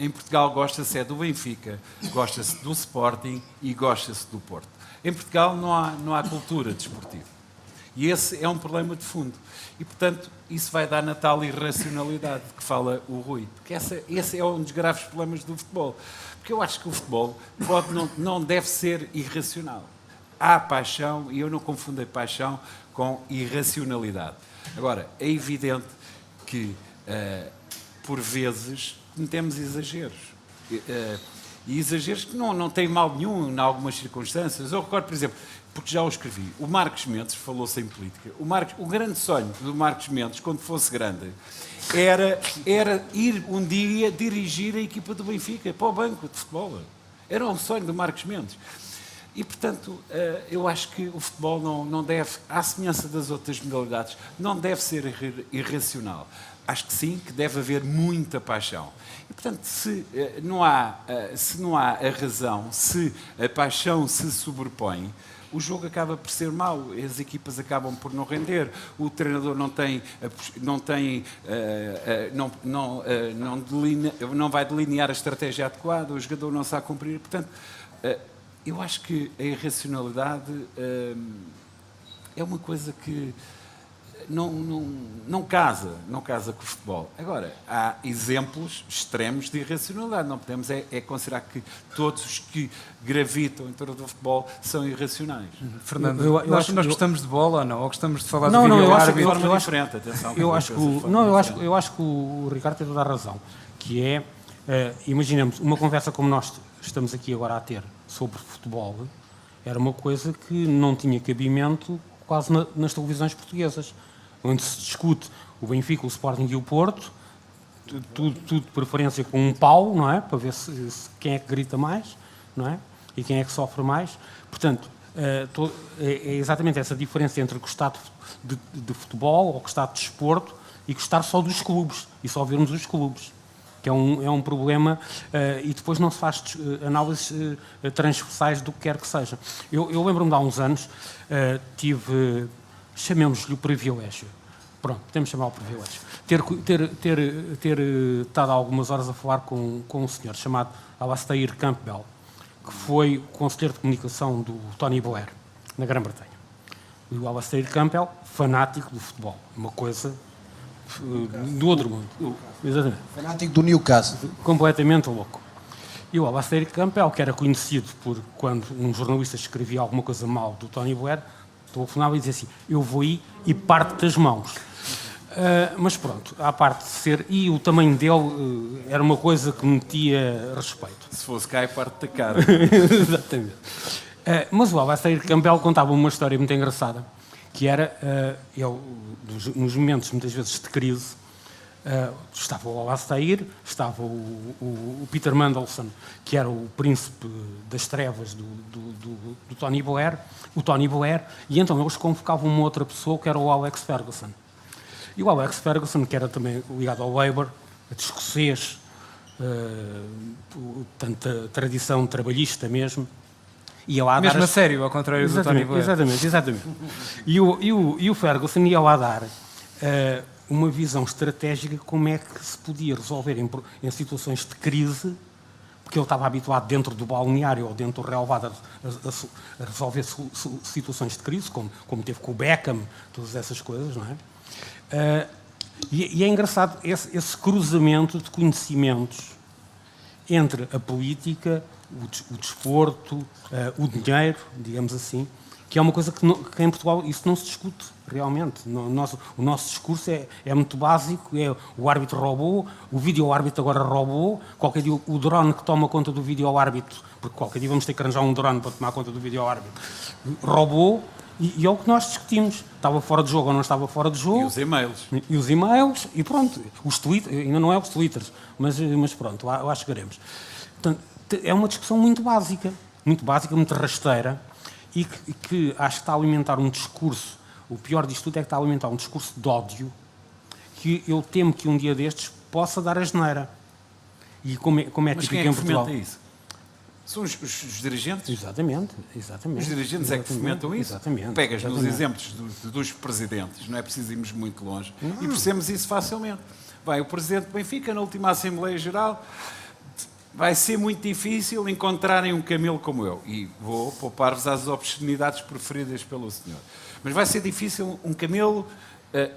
Em Portugal gosta-se do Benfica, gosta-se do Sporting e gosta-se do Porto. Em Portugal não há cultura desportiva. E esse é um problema de fundo. E, portanto, isso vai dar na tal irracionalidade que fala o Rui. Porque esse é um dos graves problemas do futebol. Porque eu acho que o futebol não deve ser irracional. Há paixão, e eu não confundo a paixão com irracionalidade. Agora, é evidente que, por vezes, cometemos exageros. E exageros que não têm mal nenhum em algumas circunstâncias. Eu recordo, por exemplo, porque já o escrevi, o Marcos Mendes falou-se em política. O grande sonho do Marcos Mendes, quando fosse grande, era ir um dia dirigir a equipa do Benfica para o banco de futebol. Era um sonho do Marcos Mendes. E, portanto, eu acho que o futebol não deve, à semelhança das outras modalidades, não deve ser irracional. Acho que sim, que deve haver muita paixão. E, portanto, se não há a razão, se a paixão se sobrepõe, o jogo acaba por ser mau, as equipas acabam por não render, o treinador não vai delinear a estratégia adequada, o jogador não sabe cumprir. Portanto, eu acho que a irracionalidade é uma coisa que não casa com o futebol. Agora, há exemplos extremos de irracionalidade. Não podemos considerar que todos os que gravitam em torno do futebol são irracionais. Fernando, nós gostamos de bola ou não? Ou gostamos de falar Não, de não, vídeo eu acho árbitro? De forma diferente, atenção. Eu acho que o Ricardo tem toda a razão, que é, imaginemos, uma conversa como nós estamos aqui agora a ter sobre futebol, era uma coisa que não tinha cabimento quase nas televisões portuguesas, onde se discute o Benfica, o Sporting e o Porto, tudo de preferência com um pau, não é? Para ver quem é que grita mais, não é? E quem é que sofre mais. Portanto, é exatamente essa diferença entre gostar de futebol ou gostar de desporto e gostar só dos clubes e só vermos os clubes, que é um problema, e depois não se faz análises transversais do que quer que seja. Eu lembro-me de há uns anos, chamemos-lhe o privilégio. Pronto, podemos chamar o privilégio. Ter estado algumas horas a falar com um senhor chamado Alastair Campbell, que foi conselheiro de comunicação do Tony Blair, na Grã-Bretanha. E o Alastair Campbell, fanático do futebol, uma coisa do outro mundo. Exatamente. Fanático do Newcastle. Completamente louco. E o Alastair Campbell, que era conhecido por quando um jornalista escrevia alguma coisa mal do Tony Blair, telefonava e dizia assim: eu vou aí e parte das mãos. Mas pronto, à parte de ser... E o tamanho dele era uma coisa que metia respeito. Se fosse cá, é parte da cara. Exatamente. Mas o Alastair Campbell contava uma história muito engraçada, que era, ele, nos momentos, muitas vezes, de crise, estava o Alastair, estava o Peter Mandelson, que era o príncipe das trevas do Tony Blair, o Tony Blair, e então eles convocavam uma outra pessoa, que era o Alex Ferguson. E o Alex Ferguson, que era também ligado ao Labour, de escocês, tanta tradição trabalhista mesmo, ia lá Mesmo dar a sério, ao contrário do Tony Blair. Exatamente. E o Ferguson ia lá dar uma visão estratégica de como é que se podia resolver em situações de crise, porque ele estava habituado dentro do balneário ou dentro do relevado a resolver situações de crise, como teve com o Beckham, todas essas coisas, não é? E é engraçado esse cruzamento de conhecimentos entre a política, o desporto, o dinheiro, digamos assim, que é uma coisa que em Portugal isso não se discute realmente. O nosso discurso é muito básico, é o árbitro roubou, o vídeo-árbitro agora roubou, qualquer dia o drone que toma conta do vídeo-árbitro, porque qualquer dia vamos ter que arranjar um drone para tomar conta do vídeo-árbitro, roubou, e é o que nós discutimos. Estava fora de jogo ou não estava fora de jogo. E os e-mails. E os e-mails, e pronto. Os tweets, ainda não é os twitters, mas pronto, lá chegaremos. Portanto, é uma discussão muito básica, muito rasteira, e que acho que está a alimentar um discurso. O pior disto tudo é que está a alimentar um discurso de ódio, que eu temo que um dia destes possa dar a geneira. E como é Mas típico quem é que em Portugal. fomenta isso? São os dirigentes? Exatamente. Os dirigentes é que fomentam isso? Exatamente. Pegas nos exemplos dos presidentes, não é preciso irmos muito longe, e percebemos isso facilmente. Vai o presidente do Benfica, na última Assembleia Geral, vai ser muito difícil encontrarem um camelo como eu. E vou poupar-vos às obscenidades preferidas pelo senhor. Mas vai ser difícil um camelo,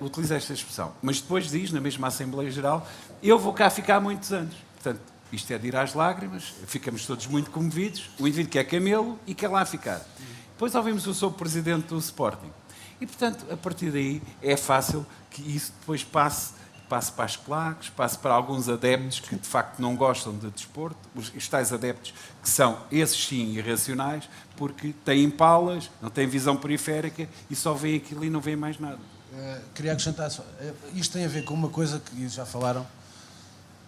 utiliza esta expressão. Mas depois diz, na mesma Assembleia Geral, eu vou cá ficar muitos anos. Portanto, isto é de ir às lágrimas, ficamos todos muito comovidos, o indivíduo quer camelo e quer lá ficar. Depois ouvimos o seu presidente do Sporting. E, portanto, a partir daí é fácil que isso depois passe para as claques, passe para alguns adeptos que de facto não gostam de desporto, os tais adeptos que são, esses sim, irracionais, porque têm palas, não têm visão periférica e só veem aquilo e não veem mais nada. Queria acrescentar, isto tem a ver com uma coisa que já falaram,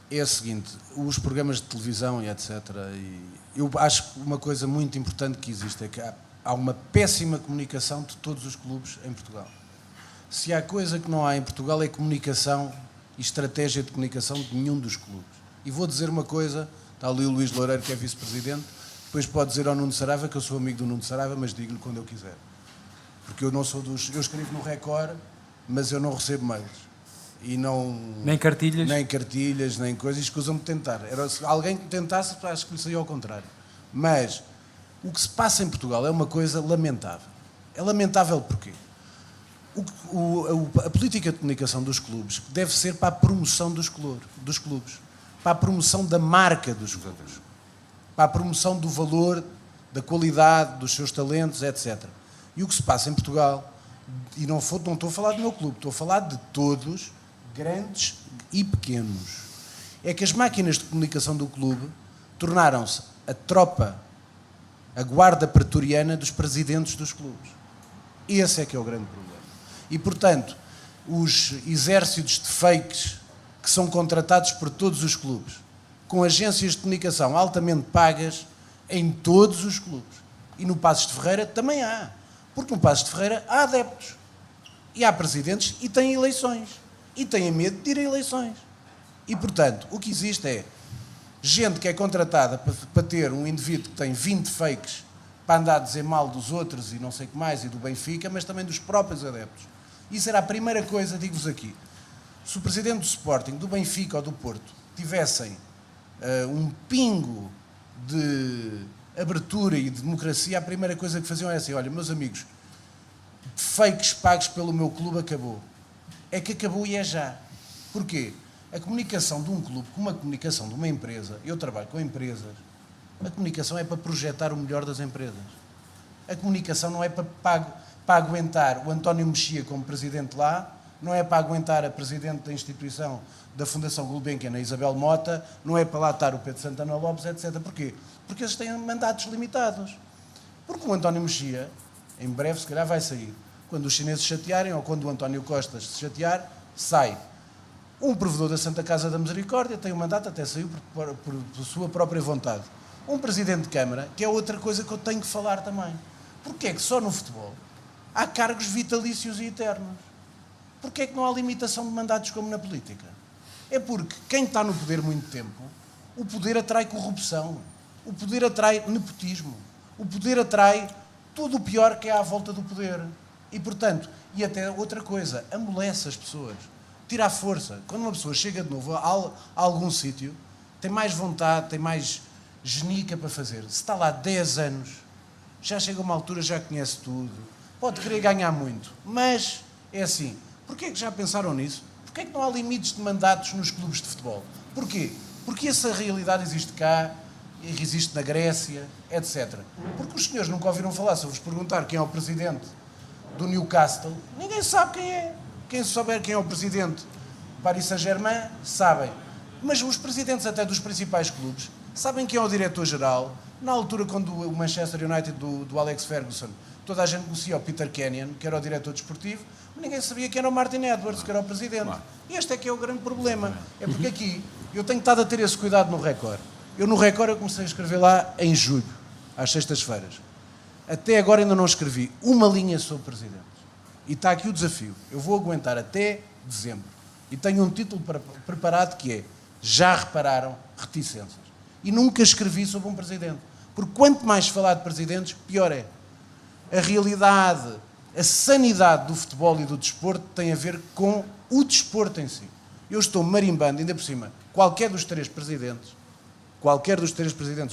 é a seguinte, os programas de televisão e etc. E eu acho que uma coisa muito importante que existe é que há uma péssima comunicação de todos os clubes em Portugal. Se há coisa que não há em Portugal é comunicação e estratégia de comunicação de nenhum dos clubes. E vou dizer uma coisa, está ali o Luís Loureiro, que é vice-presidente, depois pode dizer ao Nuno Saraiva que eu sou amigo do Nuno Saraiva, mas digo-lhe quando eu quiser. Porque eu não sou dos... Eu escrevo no Record, mas eu não recebo mails. E não... Nem cartilhas? Nem cartilhas, nem coisas, e escusam-me de tentar. Se alguém que tentasse, acho que lhe saía ao contrário. Mas o que se passa em Portugal é uma coisa lamentável. É lamentável porquê? A política de comunicação dos clubes deve ser para a promoção dos clubes, para a promoção da marca dos clubes, para a promoção do valor, da qualidade, dos seus talentos, etc. E o que se passa em Portugal, e não estou a falar do meu clube, estou a falar de todos, grandes e pequenos, é que as máquinas de comunicação do clube tornaram-se a tropa, a guarda pretoriana dos presidentes dos clubes. Esse é que é o grande problema. E, portanto, os exércitos de fakes que são contratados por todos os clubes, com agências de comunicação altamente pagas em todos os clubes. E no Passos de Ferreira também há. Porque no Passos de Ferreira há adeptos. E há presidentes e têm eleições. E têm medo de ir a eleições. E, portanto, o que existe é gente que é contratada para ter um indivíduo que tem 20 fakes para andar a dizer mal dos outros e não sei o que mais, e do Benfica, mas também dos próprios adeptos. Isso era a primeira coisa, digo-vos aqui. Se o presidente do Sporting, do Benfica ou do Porto tivessem um pingo de abertura e de democracia, a primeira coisa que faziam é assim: olha, meus amigos, fakes pagos pelo meu clube acabou. É que acabou e é já. Porquê? A comunicação de um clube, como a comunicação de uma empresa, eu trabalho com empresas, a comunicação é para projetar o melhor das empresas. A comunicação não é para aguentar o António Mexia como presidente lá, não é para aguentar a presidente da instituição da Fundação Gulbenkian, a Isabel Mota, não é para lá estar o Pedro Santana Lopes, etc. Porquê? Porque eles têm mandatos limitados. Porque o António Mexia, em breve, se calhar vai sair. Quando os chineses se chatearem, ou quando o António Costa se chatear, sai. Um provedor da Santa Casa da Misericórdia tem um mandato, até saiu por sua própria vontade. Um presidente de Câmara, que é outra coisa que eu tenho que falar também. Porquê é que só no futebol há cargos vitalícios e eternos? Porquê é que não há limitação de mandatos como na política? É porque quem está no poder muito tempo, o poder atrai corrupção, o poder atrai nepotismo, o poder atrai tudo o pior que há à volta do poder. E, portanto, e até outra coisa, amolece as pessoas, tira a força. Quando uma pessoa chega de novo a algum sítio, tem mais vontade, tem mais genica para fazer. Se está lá 10 anos, já chega a uma altura, já conhece tudo, pode querer ganhar muito, mas é assim. Porquê é que já pensaram nisso? Porquê é que não há limites de mandatos nos clubes de futebol? Porquê? Porque essa realidade existe cá, existe na Grécia, etc. Porque os senhores nunca ouviram falar, se eu vos perguntar quem é o presidente do Newcastle, ninguém sabe quem é. Quem souber quem é o presidente do Paris Saint-Germain, sabem. Mas os presidentes até dos principais clubes sabem quem é o diretor-geral. Na altura, quando o Manchester United do Alex Ferguson, toda a gente conhecia o Peter Kenyon, que era o diretor desportivo, mas ninguém sabia quem era o Martin Edwards, que era o presidente. E este é que é o grande problema. É porque aqui, eu tenho estado a ter esse cuidado no Record. Eu no Record eu comecei a escrever lá em julho, às sextas-feiras. Até agora ainda não escrevi uma linha sobre presidentes. E está aqui o desafio. Eu vou aguentar até dezembro. E tenho um título preparado que é: já repararam reticências. E nunca escrevi sobre um presidente. Porque quanto mais falar de presidentes, pior é. A realidade, a sanidade do futebol e do desporto tem a ver com o desporto em si. Eu estou marimbando, ainda por cima, qualquer dos três presidentes,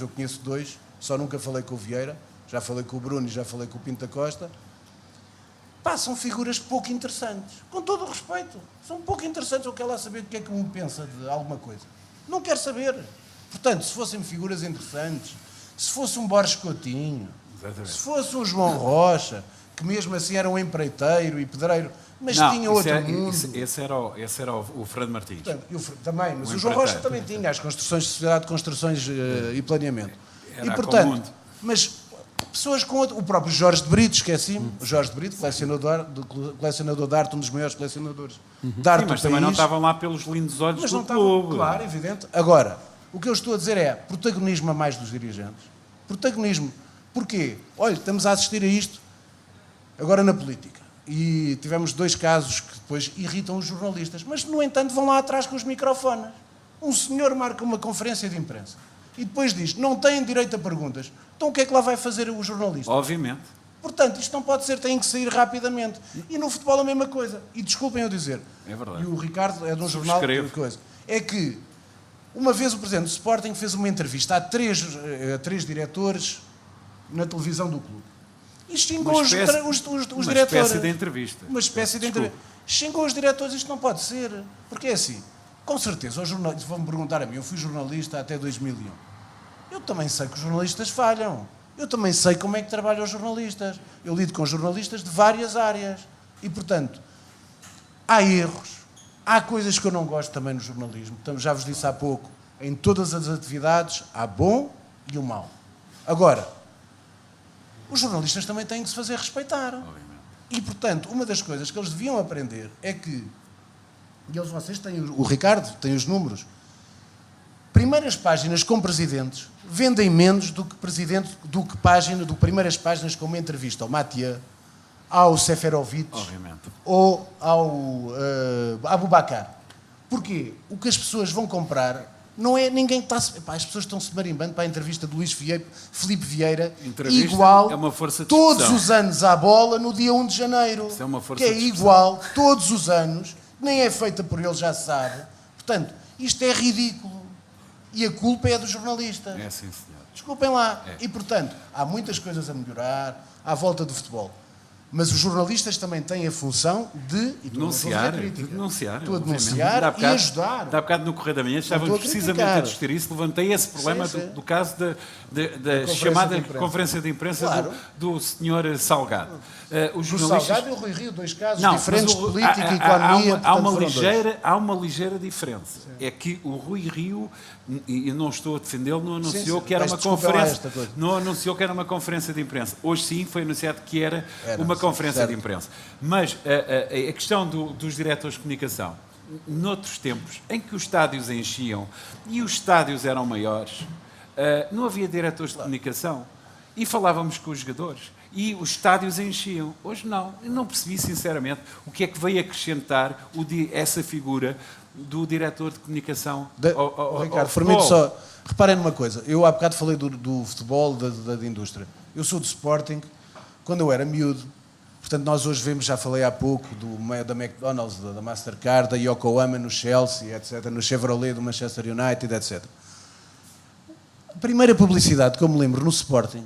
eu conheço dois, só nunca falei com o Vieira, já falei com o Bruno e já falei com o Pinto da Costa, são figuras pouco interessantes, com todo o respeito. São pouco interessantes, eu quero lá saber o que é que um pensa de alguma coisa. Não quero saber. Portanto, se fossem figuras interessantes, se fosse um Borges Coutinho, se fosse um João Rocha, que mesmo assim era um empreiteiro e pedreiro, mas não, tinha outro mundo. Esse era o Fernando Martins. Portanto, também, mas o João Rocha também tinha as construções de Sociedade de Construções e Planeamento. Era e, portanto, mas pessoas com outro... O próprio Jorge de Brito, esqueci-me. O Jorge de Brito, colecionador de arte, um dos maiores colecionadores de arte do mas país. também não estavam lá pelos lindos olhos Mas do não clube. Claro, evidente. Agora, o que eu estou a dizer é protagonismo a mais dos dirigentes. Protagonismo. Porquê? Olha, estamos a assistir a isto agora na política. E tivemos 2 casos que depois irritam os jornalistas. Mas, no entanto, vão lá atrás com os microfones. Um senhor marca uma conferência de imprensa e depois diz, não têm direito a perguntas. Então o que é que lá vai fazer o jornalista? Obviamente. Portanto, isto não pode ser, tem que sair rapidamente. E no futebol a mesma coisa. E desculpem eu dizer, É verdade. e o Ricardo é de um jornal, coisa, é que uma vez o presidente do Sporting fez uma entrevista a três diretores na televisão do clube. E xingou os diretores. Uma espécie de entrevista. Uma espécie de entrevista. Xingou os diretores, isto não pode ser. Porque é assim, com certeza, os jornalistas, vão-me perguntar a mim, eu fui jornalista até 2001. Eu também sei que os jornalistas falham. Eu também sei como é que trabalham os jornalistas. Eu lido com jornalistas de várias áreas. E, portanto, há erros. Há coisas que eu não gosto também no jornalismo. Já vos disse há pouco, em todas as atividades, há bom e o mau. Agora, os jornalistas também têm que se fazer respeitar. Obviamente. E, portanto, uma das coisas que eles deviam aprender é que, e vocês têm, o Ricardo tem os números, primeiras páginas com presidentes vendem menos do que primeiras páginas com uma entrevista ao Mathieu, ao Seferovic, Obviamente. ou ao Abubakar. Porquê? O que as pessoas vão comprar não é ninguém que está... Epá, as pessoas estão-se marimbando para a entrevista do Filipe Vieira, Entrevista igual é uma força de todos expressão. os anos à bola no dia 1 de janeiro. Isso é uma força que é de expressão. igual todos os anos, nem é feita por ele, já se sabe. Portanto, isto é ridículo. E a culpa é dos jornalistas. É sim, senhor. Desculpem lá. É. E, portanto, há muitas coisas a melhorar à volta do futebol. Mas os jornalistas também têm a função de... Denunciar, Estou a denunciar e ajudar. Há bocado no Correio da Manhã estávamos precisamente a discutir isso, levantei esse problema do caso da chamada conferência de imprensa Claro. do Sr. Salgado. Os Do jornalistas... Salgado e o Rui Rio, dois casos Não, diferentes, mas política e economia. há uma ligeira diferença. É que o Rui Rio, e eu não estou a defendê-lo, não anunciou que era uma conferência. Não anunciou que era uma conferência de imprensa. Hoje sim foi anunciado que era uma conferência de imprensa. Mas a questão dos diretores de comunicação, noutros tempos em que os estádios enchiam e os estádios eram maiores, não havia diretores de comunicação e falávamos com os jogadores. E os estádios enchiam. Hoje não. Eu não percebi, sinceramente, o que é que veio acrescentar essa figura do diretor de comunicação ao Ricardo, futebol. permite só... Reparem numa coisa. Eu há bocado falei do futebol, da indústria. Eu sou do Sporting. Quando eu era miúdo, portanto, nós hoje vemos, já falei há pouco, da McDonald's, da Mastercard, da Yokohama no Chelsea, etc., no Chevrolet do Manchester United, etc. A primeira publicidade que eu me lembro no Sporting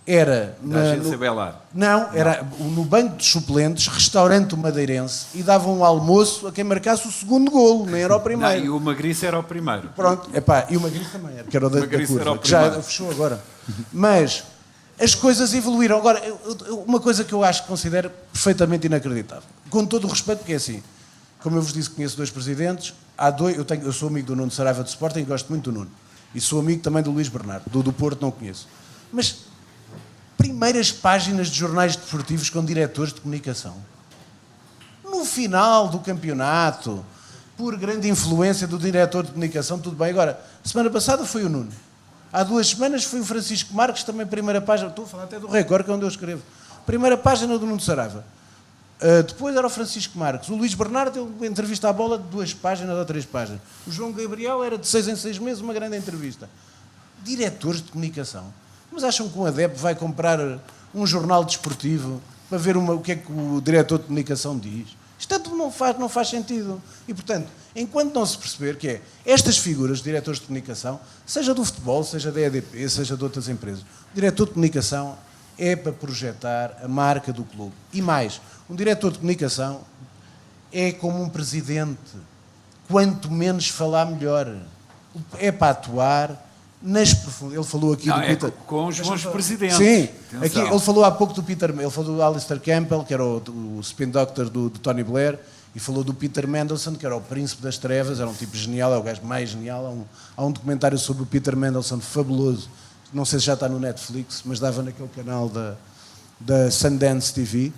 era... Da agência Belar. Não, era no banco de suplentes, restaurante madeirense, e davam um almoço a quem marcasse o segundo golo, nem era o primeiro. Não, e o Magriço era o primeiro. Pronto, epá, e o Magriço também era, que era o da curva, que já primeiro. fechou agora. Mas as coisas evoluíram. Agora, uma coisa que eu acho que considero perfeitamente inacreditável, com todo o respeito, porque é assim, como eu vos disse, conheço dois presidentes, eu sou amigo do Nuno Saraiva do Sporting e gosto muito do Nuno. E sou amigo também do Luís Bernardo, do Porto não conheço. Mas primeiras páginas de jornais desportivos com diretores de comunicação. No final do campeonato, por grande influência do diretor de comunicação, tudo bem. Agora, semana passada foi o Nuno. Há 2 semanas foi o Francisco Marques, também primeira página. Estou a falar até do Record, que é onde eu escrevo. Primeira página do Nuno Saraiva. Depois era o Francisco Marques. O Luís Bernardo deu uma entrevista à bola de 2 páginas ou 3 páginas. O João Gabriel era de 6 em 6 meses uma grande entrevista. Diretores de comunicação. Mas acham que um adepto vai comprar um jornal desportivo para ver o que é que o diretor de comunicação diz? Isto não faz sentido. E, portanto, enquanto não se perceber que estas figuras de diretores de comunicação, seja do futebol, seja da EDP, seja de outras empresas, o diretor de comunicação é para projetar a marca do clube. E mais, um diretor de comunicação é como um presidente. Quanto menos falar, melhor. É para atuar nas profundidades. Ele falou aqui do Peter... com os bons presidentes. Sim, aqui, ele falou há pouco do Peter... Ele falou do Alistair Campbell, que era o spin doctor do Tony Blair, e falou do Peter Mendelssohn, que era o príncipe das trevas, era um tipo genial, é o gajo mais genial. Há um documentário sobre o Peter Mendelssohn fabuloso, não sei se já está no Netflix, mas dava naquele canal da Sundance TV.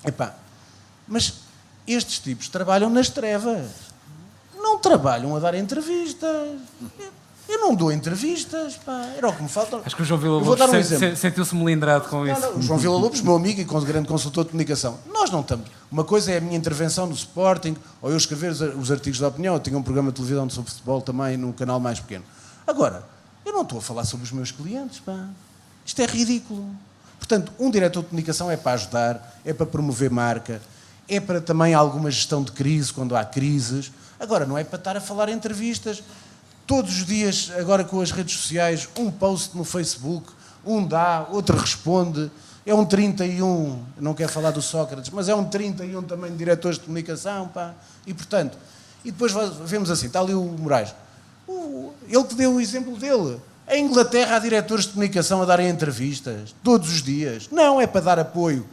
Epá, mas estes tipos trabalham nas trevas, não trabalham a dar entrevistas. Eu não dou entrevistas, pá, era o que me falta. Acho que o João Vila Lobos sentiu-se melindrado com isso. Não, o João Vila Lobos, meu amigo e grande consultor de comunicação. Nós não estamos. Uma coisa é a minha intervenção no Sporting, ou eu escrever os artigos da opinião. Eu tinha um programa de televisão sobre futebol também num canal mais pequeno. Agora, Eu não estou a falar sobre os meus clientes, pá. Isto é ridículo. Portanto, um diretor de comunicação é para ajudar, é para promover marca, é para também alguma gestão de crise, quando há crises. Agora, não é para estar a falar em entrevistas. Todos os dias, agora com as redes sociais, um post no Facebook, um dá, outro responde. É um 31, não quero falar do Sócrates, mas é um 31 também de diretores de comunicação, pá. E, portanto, e depois vemos assim, está ali o Moraes. Ele que deu o exemplo dele. Em Inglaterra há diretores de comunicação a darem entrevistas, todos os dias. Não é para dar apoio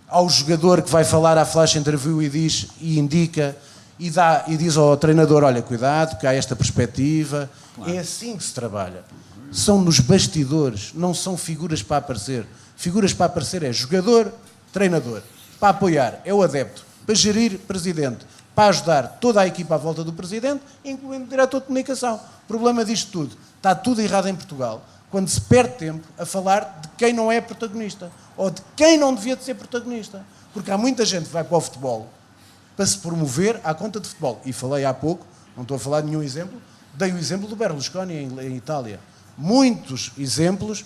ao jogador que vai falar à flash interview e diz, e indica, e diz ao treinador, olha, cuidado, que há esta perspectiva. Claro. É assim que se trabalha. São nos bastidores, não são figuras para aparecer. Figuras para aparecer é jogador, treinador. Para apoiar é o adepto. Para gerir, presidente. Para ajudar toda a equipa à volta do presidente, incluindo o diretor de comunicação. O problema disto tudo, está tudo errado em Portugal, quando se perde tempo a falar de quem não é protagonista, ou de quem não devia de ser protagonista. Porque há muita gente que vai para o futebol para se promover à conta de futebol. E falei há pouco, não estou a falar de nenhum exemplo, dei o exemplo do Berlusconi em Itália. Muitos exemplos.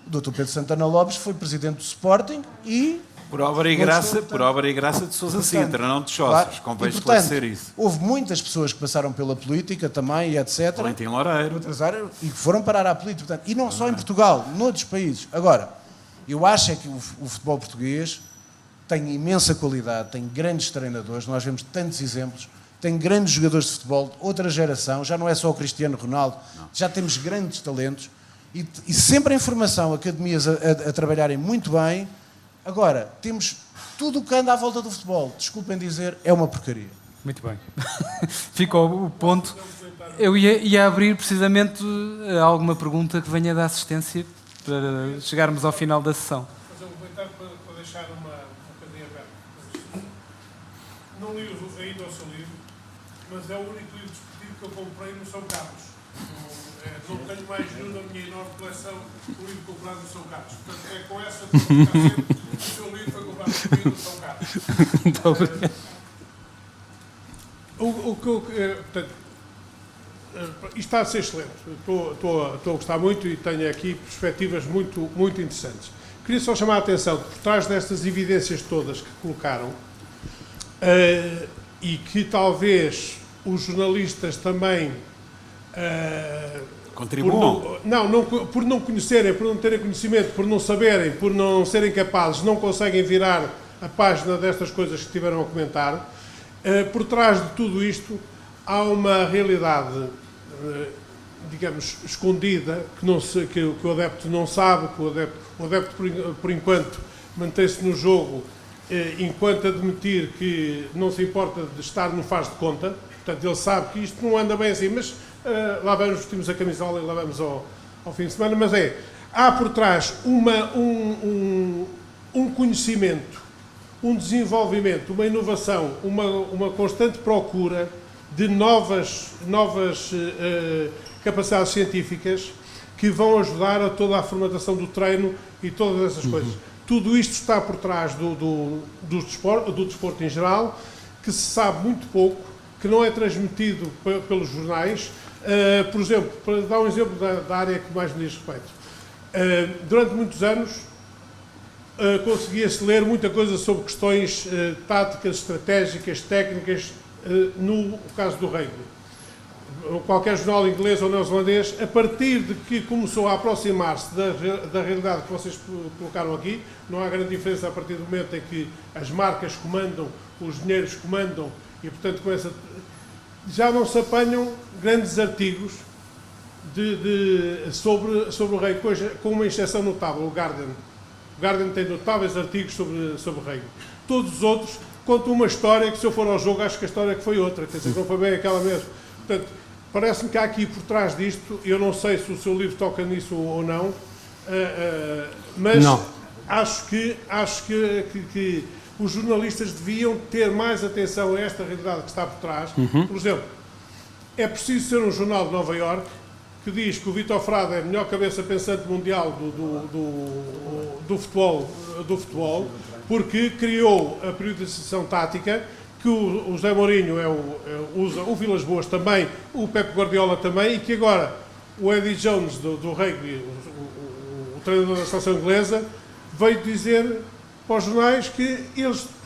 O Dr. Pedro Santana Lopes foi presidente do Sporting e... Por obra e graça de Sousa Sintra, não de Choças, convém esclarecer isso. Houve muitas pessoas que passaram pela política também, e etc. Valentim Loureiro. E que foram parar à política. Portanto, e não só em Portugal, noutros países. Agora, eu acho é que o futebol português tem imensa qualidade, tem grandes treinadores, nós vemos tantos exemplos, tem grandes jogadores de futebol, outra geração, já não é só o Cristiano Ronaldo, já temos grandes talentos, e sempre em formação, academias a trabalharem muito bem. Agora, temos tudo o que anda à volta do futebol. Desculpem dizer, é uma porcaria. Muito bem. Fica o ponto. Eu ia abrir precisamente alguma pergunta que venha da assistência para chegarmos ao final da sessão. Fazer um comentário para deixar uma cadeia aberta. Não li ainda o seu livro, mas é o único livro desportivo que eu comprei no São Carlos. Não tenho mais nenhum na minha enorme coleção o livro comprado no São Carlos. Portanto, é com essa que o seu livro foi comprado no São Carlos. Muito obrigado. Portanto, isto está a ser excelente. Estou a gostar muito e tenho aqui perspectivas muito, muito interessantes. Queria só chamar a atenção que por trás destas evidências todas que colocaram e que talvez os jornalistas também contribuam. Por não conhecerem, por não terem conhecimento, por não saberem, por não serem capazes, não conseguem virar a página destas coisas que estiveram a comentar. Por trás de tudo isto há uma realidade, digamos, escondida, que o adepto não sabe, que o adepto por enquanto mantém-se no jogo, enquanto admitir que não se importa de estar no faz de conta. Portanto, ele sabe que isto não anda bem assim, mas lá vamos, vestimos a camisola e lá vamos ao fim de semana. Mas há por trás um conhecimento, um desenvolvimento, uma inovação, uma constante procura de novas capacidades científicas que vão ajudar a toda a formatação do treino e todas essas coisas. Tudo isto está por trás do desporto em geral, que se sabe muito pouco, que não é transmitido pelos jornais. Por exemplo, para dar um exemplo da área que mais me diz respeito, durante muitos anos conseguia-se ler muita coisa sobre questões táticas, estratégicas, técnicas, no caso do rugby. Qualquer jornal inglês ou neozelandês, a partir de que começou a aproximar-se da realidade que vocês colocaram aqui, não há grande diferença a partir do momento em que as marcas comandam, os dinheiros comandam, e portanto já não se apanham grandes artigos sobre o rugby, com uma exceção notável, o Guardian. O Guardian tem notáveis artigos sobre o rugby. Todos os outros contam uma história que, se eu for ao jogo, acho que a história que foi outra, quer dizer, não foi bem aquela mesmo. Portanto, parece-me que há aqui por trás disto, eu não sei se o seu livro toca nisso ou não, mas não. Acho que os jornalistas deviam ter mais atenção a esta realidade que está por trás. Por exemplo, é preciso ser um jornal de Nova Iorque que diz que o Vítor Frade é a melhor cabeça pensante mundial do futebol, porque criou a periodização tática, que o José Mourinho usa, o Vilas Boas também, o Pep Guardiola também, e que agora o Eddie Jones do rugby, o treinador da seleção inglesa, veio dizer para os jornais que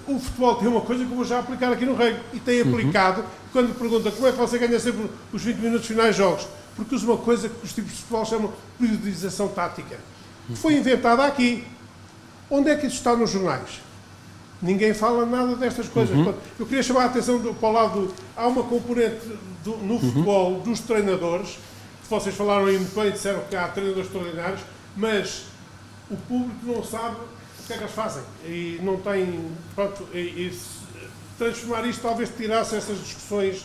o futebol tem uma coisa que eu vou já aplicar aqui no rugby, e tem aplicado. Quando lhe pergunta como é que você ganha sempre os 20 minutos finais de jogos, porque usa uma coisa que os tipos de futebol chamam de periodização tática, que foi inventada aqui. Onde é que isso está nos jornais? Ninguém fala nada destas coisas. Eu queria chamar a atenção para o lado há uma componente no futebol dos treinadores. Vocês falaram aí muito bem, disseram que há treinadores extraordinários, mas o público não sabe o que é que eles fazem e não tem, pronto, transformar isto talvez tirasse essas discussões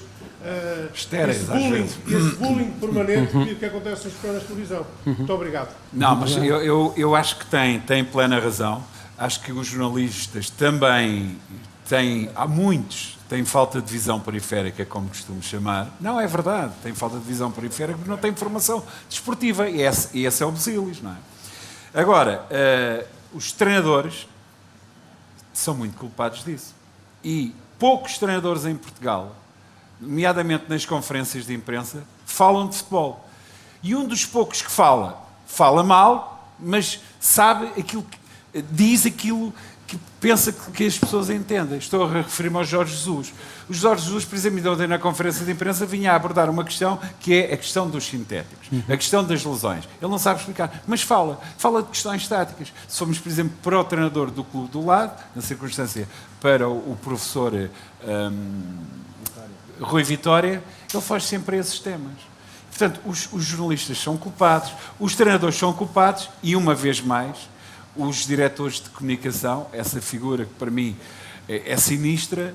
estéreis, esse bullying permanente que acontece nos programas de televisão. Muito obrigado. Não, mas eu acho que tem plena razão. Acho que os jornalistas também há muitos têm falta de visão periférica, como costumo chamar. Não, é verdade, têm falta de visão periférica porque não têm formação desportiva, e esse é o Basilis, não é? Agora, os treinadores são muito culpados disso. E poucos treinadores em Portugal, nomeadamente nas conferências de imprensa, falam de futebol. E um dos poucos que fala mal, mas sabe aquilo que diz aquilo que pensa que as pessoas entendem. Estou a referir-me ao Jorge Jesus. O Jorge Jesus, por exemplo, ontem na conferência de imprensa vinha a abordar uma questão que é a questão dos sintéticos, a questão das lesões. Ele não sabe explicar, mas fala de questões táticas. Se formos, por exemplo, para o treinador do clube do lado, na circunstância para o professor Rui Vitória, ele faz sempre esses temas. Portanto, os jornalistas são culpados, os treinadores são culpados e, uma vez mais, os diretores de comunicação, essa figura que para mim é sinistra,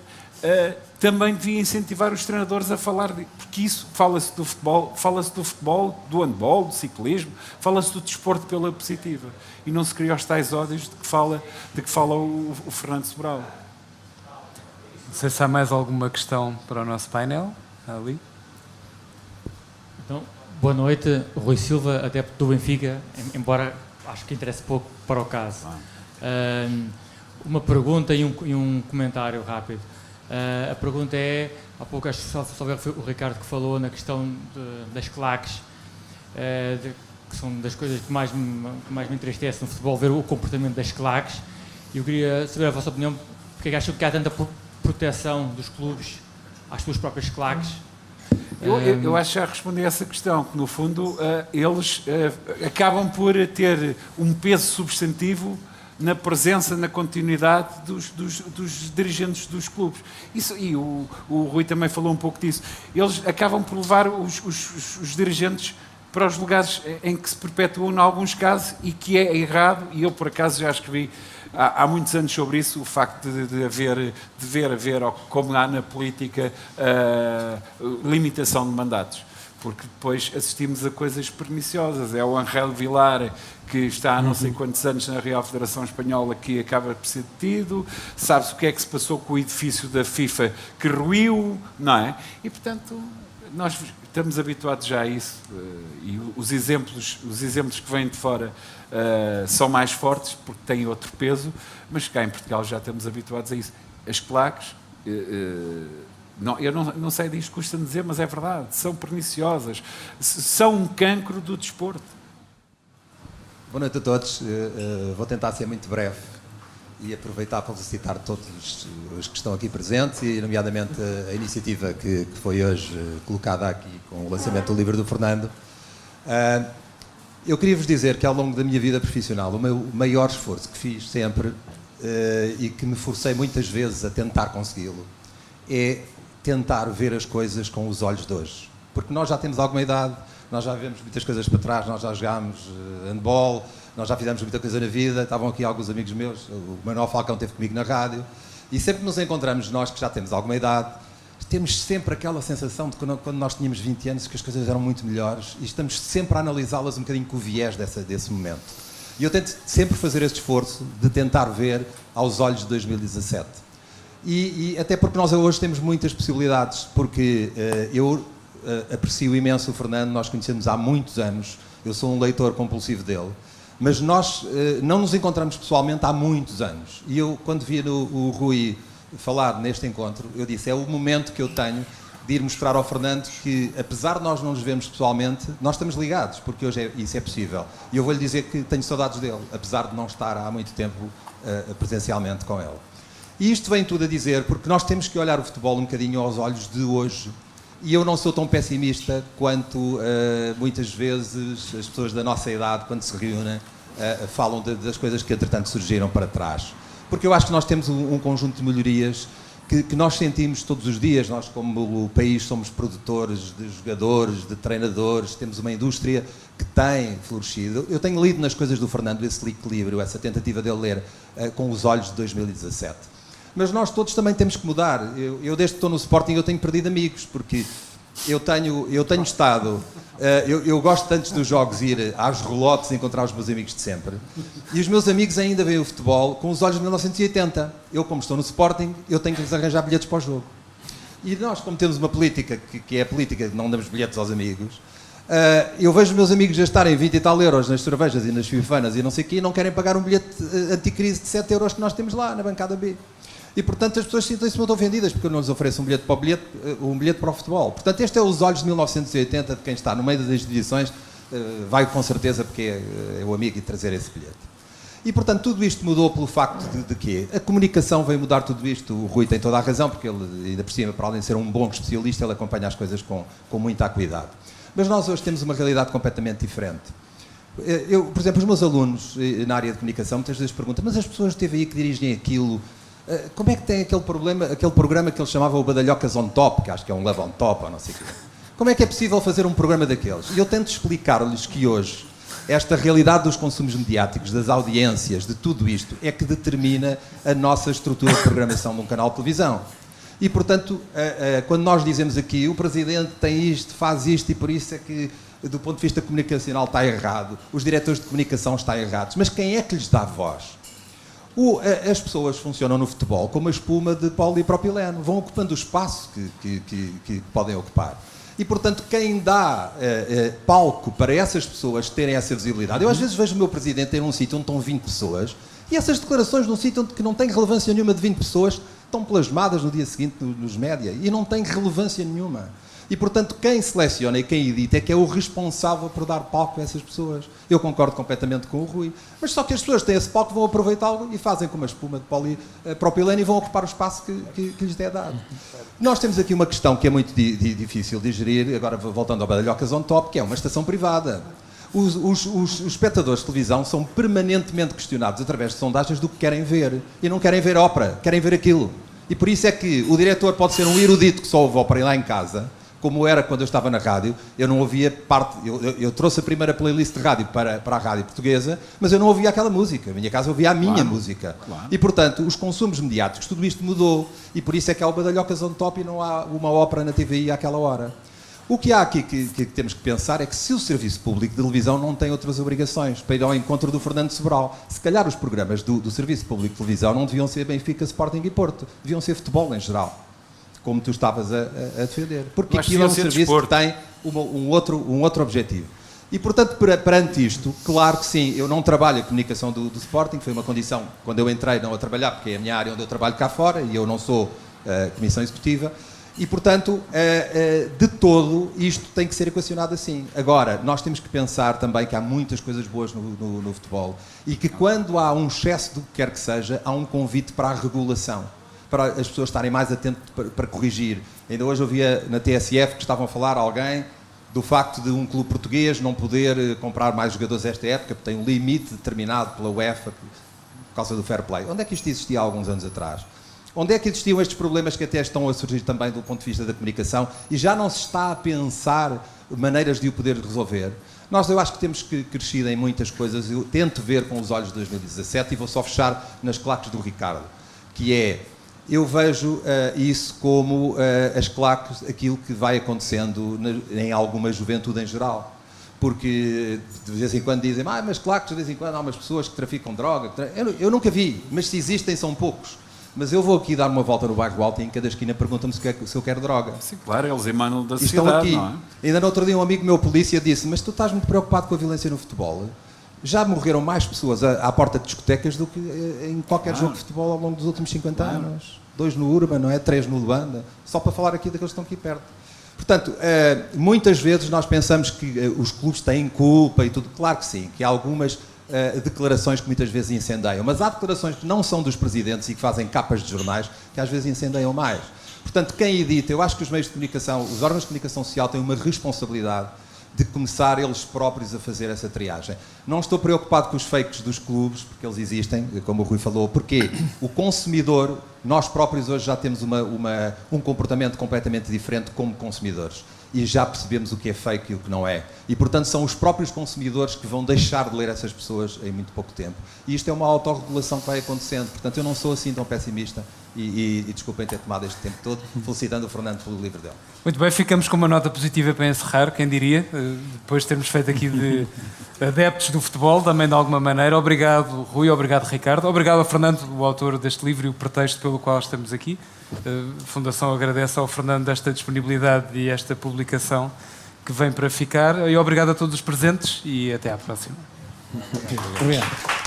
também devia incentivar os treinadores a falar porque isso fala-se do futebol, do handball, do ciclismo, fala-se do desporto pela positiva e não se cria os tais ódios de que fala o Fernando Sobral. Não sei se há mais alguma questão para o nosso painel. Ali. Então, boa noite, Rui Silva, adepto do Benfica, embora acho que interessa pouco para o caso. Uma pergunta e um comentário rápido. A pergunta é, há pouco acho que só foi o Ricardo que falou na questão das claques, que são das coisas que mais me entristece no futebol, ver o comportamento das claques. E eu queria saber a vossa opinião, porque é que acham que há tanta proteção dos clubes às suas próprias claques? Eu acho que já respondi a essa questão, que no fundo eles acabam por ter um peso substantivo na presença, na continuidade dos dirigentes dos clubes. Isso, e o Rui também falou um pouco disso. Eles acabam por levar os dirigentes para os lugares em que se perpetuam, em alguns casos, e que é errado, e eu por acaso já escrevi há muitos anos sobre isso, o facto de haver, como há na política, limitação de mandatos. Porque depois assistimos a coisas perniciosas. É o Angel Vilar, que está há não sei quantos anos na Real Federação Espanhola, que acaba por ser detido. Sabe-se o que é que se passou com o edifício da FIFA que ruiu, não é? E, portanto, nós estamos habituados já a isso. E os exemplos que vêm de fora são mais fortes, porque têm outro peso, mas cá em Portugal já estamos habituados a isso. As claques... eu não sei disto, custa-me dizer, mas é verdade, são perniciosas, são um cancro do desporto. Boa noite a todos, vou tentar ser muito breve e aproveitar para felicitar todos os que estão aqui presentes e nomeadamente a iniciativa que foi hoje colocada aqui com o lançamento do livro do Fernando. Eu queria vos dizer que ao longo da minha vida profissional o meu maior esforço que fiz sempre e que me forcei muitas vezes a tentar consegui-lo é tentar ver as coisas com os olhos de hoje. Porque nós já temos alguma idade, nós já vemos muitas coisas para trás, nós já jogámos handball, nós já fizemos muita coisa na vida, estavam aqui alguns amigos meus, o Manuel Falcão esteve comigo na rádio, e sempre nos encontramos, nós que já temos alguma idade, temos sempre aquela sensação de quando nós tínhamos 20 anos que as coisas eram muito melhores e estamos sempre a analisá-las um bocadinho com o viés desse momento. E eu tento sempre fazer este esforço de tentar ver aos olhos de 2017. E até porque nós hoje temos muitas possibilidades, porque eu aprecio imenso o Fernando, nós conhecemos há muitos anos, eu sou um leitor compulsivo dele, mas nós não nos encontramos pessoalmente há muitos anos. E eu, quando vi o Rui falar neste encontro, eu disse, é o momento que eu tenho de ir mostrar ao Fernando que, apesar de nós não nos vermos pessoalmente, nós estamos ligados, porque hoje isso é possível. E eu vou-lhe dizer que tenho saudades dele, apesar de não estar há muito tempo presencialmente com ele. E isto vem tudo a dizer, porque nós temos que olhar o futebol um bocadinho aos olhos de hoje. E eu não sou tão pessimista quanto muitas vezes as pessoas da nossa idade, quando se reúnem, falam das coisas que entretanto surgiram para trás. Porque eu acho que nós temos um conjunto de melhorias que nós sentimos todos os dias. Nós, como o país, somos produtores de jogadores, de treinadores, temos uma indústria que tem florescido. Eu tenho lido nas coisas do Fernando esse equilíbrio, essa tentativa dele ler com os olhos de 2017. Mas nós todos também temos que mudar. Eu desde que estou no Sporting, eu tenho perdido amigos, porque eu tenho estado... Eu gosto antes dos jogos ir às relotes encontrar os meus amigos de sempre. E os meus amigos ainda veem o futebol com os olhos de 1980. Eu, como estou no Sporting, eu tenho que lhes arranjar bilhetes para o jogo. E nós, como temos uma política, que é a política de não damos bilhetes aos amigos, eu vejo os meus amigos gastarem 20 e tal euros nas cervejas e nas fifanas e não sei o quê, e não querem pagar um bilhete anticrise de 7 euros que nós temos lá, na bancada B. E, portanto, as pessoas sentem-se muito ofendidas porque eu não lhes ofereço um bilhete para o futebol. Portanto, este é os olhos de 1980 de quem está no meio das instituições, vai com certeza porque é o amigo e trazer esse bilhete. E, portanto, tudo isto mudou pelo facto de que a comunicação veio mudar tudo isto. O Rui tem toda a razão, porque ele, ainda por cima, para além de ser um bom especialista, ele acompanha as coisas com muita acuidade. Mas nós hoje temos uma realidade completamente diferente. Por exemplo, os meus alunos na área de comunicação muitas vezes perguntam: mas as pessoas de TVI que dirigem aquilo, como é que tem aquele programa que eles chamavam o Badalhocas on Top, que acho que é um Love on Top, ou não sei o quê. Como é que é possível fazer um programa daqueles? E eu tento explicar-lhes que hoje esta realidade dos consumos mediáticos, das audiências, de tudo isto, é que determina a nossa estrutura de programação de um canal de televisão. E, portanto, quando nós dizemos aqui o Presidente tem isto, faz isto, e por isso é que, do ponto de vista comunicacional, está errado, os diretores de comunicação estão errados, mas quem é que lhes dá voz? As pessoas funcionam no futebol como a espuma de polipropileno, vão ocupando o espaço que podem ocupar. E, portanto, quem dá palco para essas pessoas terem essa visibilidade... Eu, às vezes, vejo o meu Presidente em um sítio onde estão 20 pessoas e essas declarações num sítio que não tem relevância nenhuma de 20 pessoas estão plasmadas no dia seguinte nos média e não tem relevância nenhuma. E, portanto, quem seleciona e quem edita é que é o responsável por dar palco a essas pessoas. Eu concordo completamente com o Rui. Mas só que as pessoas têm esse palco, vão aproveitá-lo e fazem como a espuma de polipropileno e vão ocupar o espaço que lhes é dado. Nós temos aqui uma questão que é muito difícil de gerir, agora voltando ao Badalhocas on Top, que é uma estação privada. Os espectadores de televisão são permanentemente questionados através de sondagens do que querem ver. E não querem ver ópera, querem ver aquilo. E por isso é que o diretor pode ser um erudito que só ouve ópera lá em casa, como era quando eu estava na rádio. Eu não ouvia parte... Eu trouxe a primeira playlist de rádio para a rádio portuguesa, mas eu não ouvia aquela música. A minha casa ouvia a minha música. Claro. E, portanto, os consumos mediáticos, tudo isto mudou. E por isso é que há o Badalhocas on Top e não há uma ópera na TVI àquela hora. O que há aqui que temos que pensar é que se o Serviço Público de Televisão não tem outras obrigações para ir ao encontro do Fernando Sobral, se calhar os programas do Serviço Público de Televisão não deviam ser Benfica, Sporting e Porto, deviam ser futebol em geral, como tu estavas a defender. Porque aquilo é um serviço que tem um outro objetivo. E, portanto, perante isto, claro que sim, eu não trabalho a comunicação do Sporting, foi uma condição, quando eu entrei, não a trabalhar, porque é a minha área onde eu trabalho cá fora, e eu não sou comissão executiva, e, portanto, de todo, isto tem que ser equacionado assim. Agora, nós temos que pensar também que há muitas coisas boas no futebol, e que quando há um excesso do que quer que seja, há um convite para a regulação, para as pessoas estarem mais atentas para corrigir. Ainda hoje eu via na TSF que estavam a falar alguém do facto de um clube português não poder comprar mais jogadores esta época, porque tem um limite determinado pela UEFA por causa do fair play. Onde é que isto existia há alguns anos atrás? Onde é que existiam estes problemas que até estão a surgir também do ponto de vista da comunicação e já não se está a pensar maneiras de o poder resolver? Eu acho que temos crescido em muitas coisas. Eu tento ver com os olhos de 2017 e vou só fechar nas claques do Ricardo, que é... Eu vejo isso como as claques, aquilo que vai acontecendo em alguma juventude em geral. Porque de vez em quando dizem, mas claques, de vez em quando há umas pessoas que traficam droga. Eu nunca vi, mas se existem são poucos. Mas eu vou aqui dar uma volta no bairro Alto e em cada esquina perguntam-me se eu quero droga. Sim, claro, eles emanam da sociedade, cidade, não é? Ainda no outro dia um amigo meu, polícia, disse, mas tu estás muito preocupado com a violência no futebol? Já morreram mais pessoas à porta de discotecas do que em qualquer jogo de futebol ao longo dos últimos 50 anos. 2 no Urban, não é? 3 no Luanda. Só para falar aqui daqueles que estão aqui perto. Portanto, muitas vezes nós pensamos que os clubes têm culpa e tudo. Claro que sim, que há algumas declarações que muitas vezes incendeiam. Mas há declarações que não são dos presidentes e que fazem capas de jornais que às vezes incendeiam mais. Portanto, quem edita, eu acho que os meios de comunicação, os órgãos de comunicação social têm uma responsabilidade de começar eles próprios a fazer essa triagem. Não estou preocupado com os fakes dos clubes, porque eles existem, como o Rui falou, porque o consumidor, nós próprios hoje já temos um comportamento completamente diferente como consumidores. E já percebemos o que é fake e o que não é. E, portanto, são os próprios consumidores que vão deixar de ler essas pessoas em muito pouco tempo. E isto é uma autorregulação que vai acontecendo. Portanto, eu não sou assim tão pessimista e desculpem ter tomado este tempo todo, felicitando o Fernando pelo livro dele. Muito bem, ficamos com uma nota positiva para encerrar, quem diria, depois de termos feito aqui de adeptos do futebol, também de alguma maneira. Obrigado, Rui, obrigado, Ricardo. Obrigado a Fernando, o autor deste livro e o pretexto pelo qual estamos aqui. A Fundação agradece ao Fernando esta disponibilidade e esta publicação que vem para ficar. E obrigado a todos os presentes e até à próxima. Obrigado.